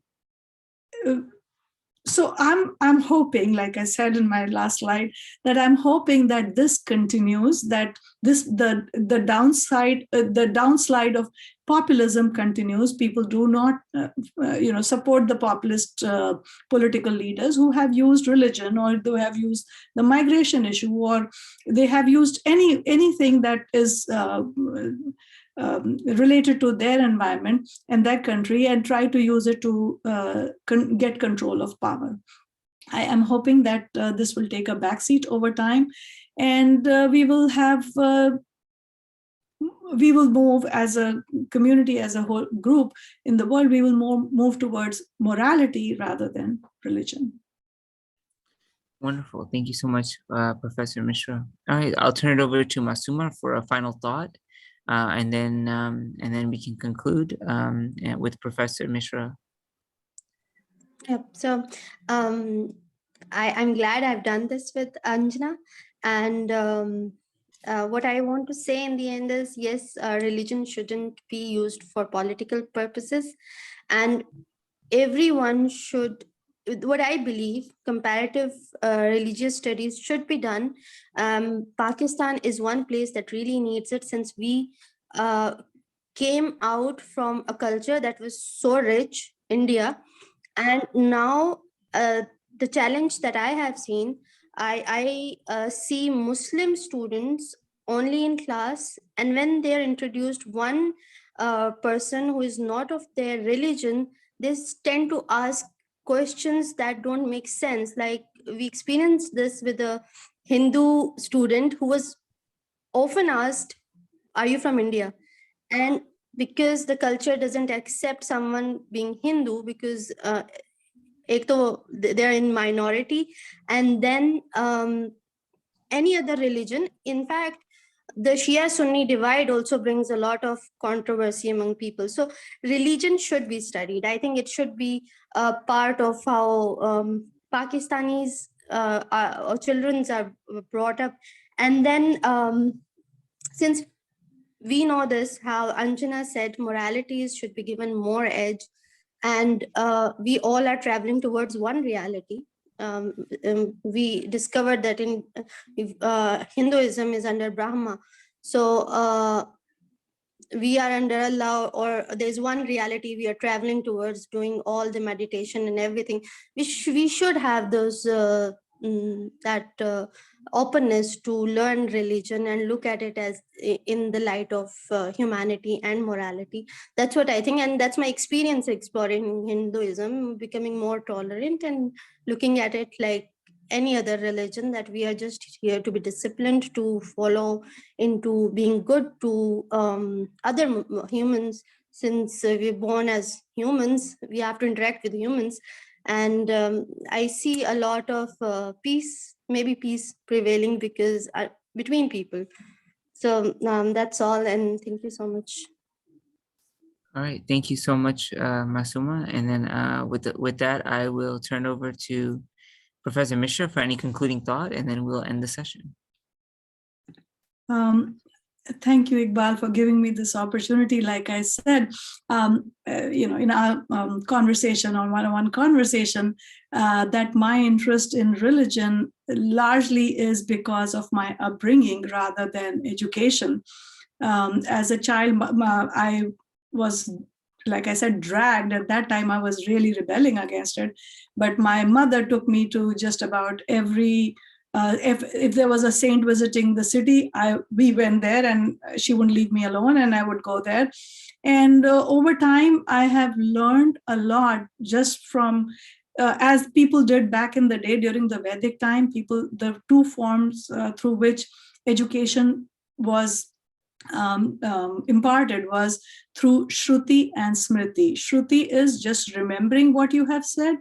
so I'm hoping, like I said in my last slide, that I'm hoping that this continues, that the downslide of populism continues. People do not support the populist political leaders who have used religion, or they have used the migration issue, or they have used anything that is related to their environment and their country, and try to use it to get control of power. I am hoping that this will take a backseat over time, and we will move as a community, as a whole group in the world, we will move towards morality rather than religion. Wonderful. Thank you so much, Professor Mishra. All right, I'll turn it over to Masooma for a final thought. And then we can conclude with Professor Mishra. Yep. So I'm glad I've done this with Anjana. And what I want to say in the end is, yes, religion shouldn't be used for political purposes. And everyone should, what I believe, comparative religious studies should be done. Pakistan is one place that really needs it, since we came out from a culture that was so rich, India. And now the challenge that I have seen, I see Muslim students only in class, and when they're introduced one person who is not of their religion, they tend to ask questions that don't make sense. Like, we experienced this with a Hindu student who was often asked, "Are you from India?" And because the culture doesn't accept someone being Hindu, because they're in minority, and then any other religion. In fact, the Shia Sunni divide also brings a lot of controversy among people. So religion should be studied. I think it should be a part of how Pakistanis or children are brought up. And then since we know this, how Anjana said, moralities should be given more edge, and we all are traveling towards one reality. We discovered that in Hinduism is under Brahma. So we are under Allah, or there's one reality we are traveling towards, doing all the meditation and everything. We should have those openness to learn religion and look at it as in the light of humanity and morality. That's what I think, and that's my experience exploring Hinduism, becoming more tolerant and looking at it like any other religion, that we are just here to be disciplined, to follow into being good to other humans. Since we're born as humans, we have to interact with humans. And I see a lot of peace, maybe peace prevailing because between people. So that's all, and thank you so much. All right, thank you so much, Masooma. And then with that, I will turn over to Professor Mishra for any concluding thought, and then we'll end the session. Thank you, Iqbal, for giving me this opportunity. Like I said, in our conversation, or one-on-one conversation, that my interest in religion largely is because of my upbringing rather than education. As a child, I was, like I said, dragged. At that time, I was really rebelling against it. But my mother took me to just about every, if there was a saint visiting the city, we went there, and she wouldn't leave me alone, and I would go there. And over time, I have learned a lot just from, as people did back in the day during the Vedic time, the two forms through which education was imparted was through Shruti and Smriti. Shruti is just remembering what you have said,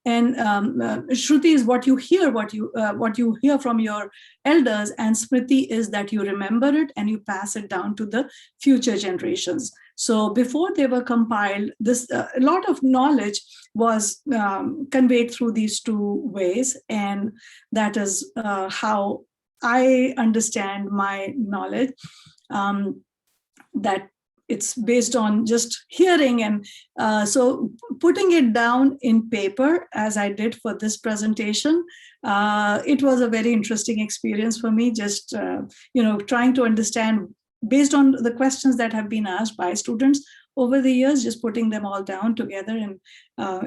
and Shruti is what you hear, what you hear from your elders, and Smriti is that you remember it and you pass it down to the future generations. So before they were compiled, this a lot of knowledge was conveyed through these two ways, and that is how I understand my knowledge. That it's based on just hearing, and so putting it down in paper, as I did for this presentation, it was a very interesting experience for me, just trying to understand based on the questions that have been asked by students over the years, just putting them all down together, and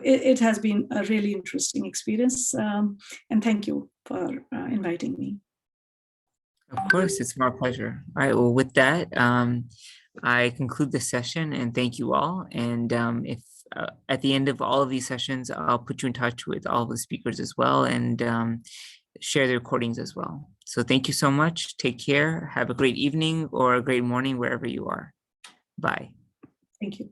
it has been a really interesting experience, and thank you for inviting me. Of course, it's my pleasure. All right, well, with that, I conclude the session, and thank you all. And if at the end of all of these sessions, I'll put you in touch with all of the speakers as well, and share the recordings as well. So thank you so much. Take care. Have a great evening or a great morning wherever you are. Bye. Thank you.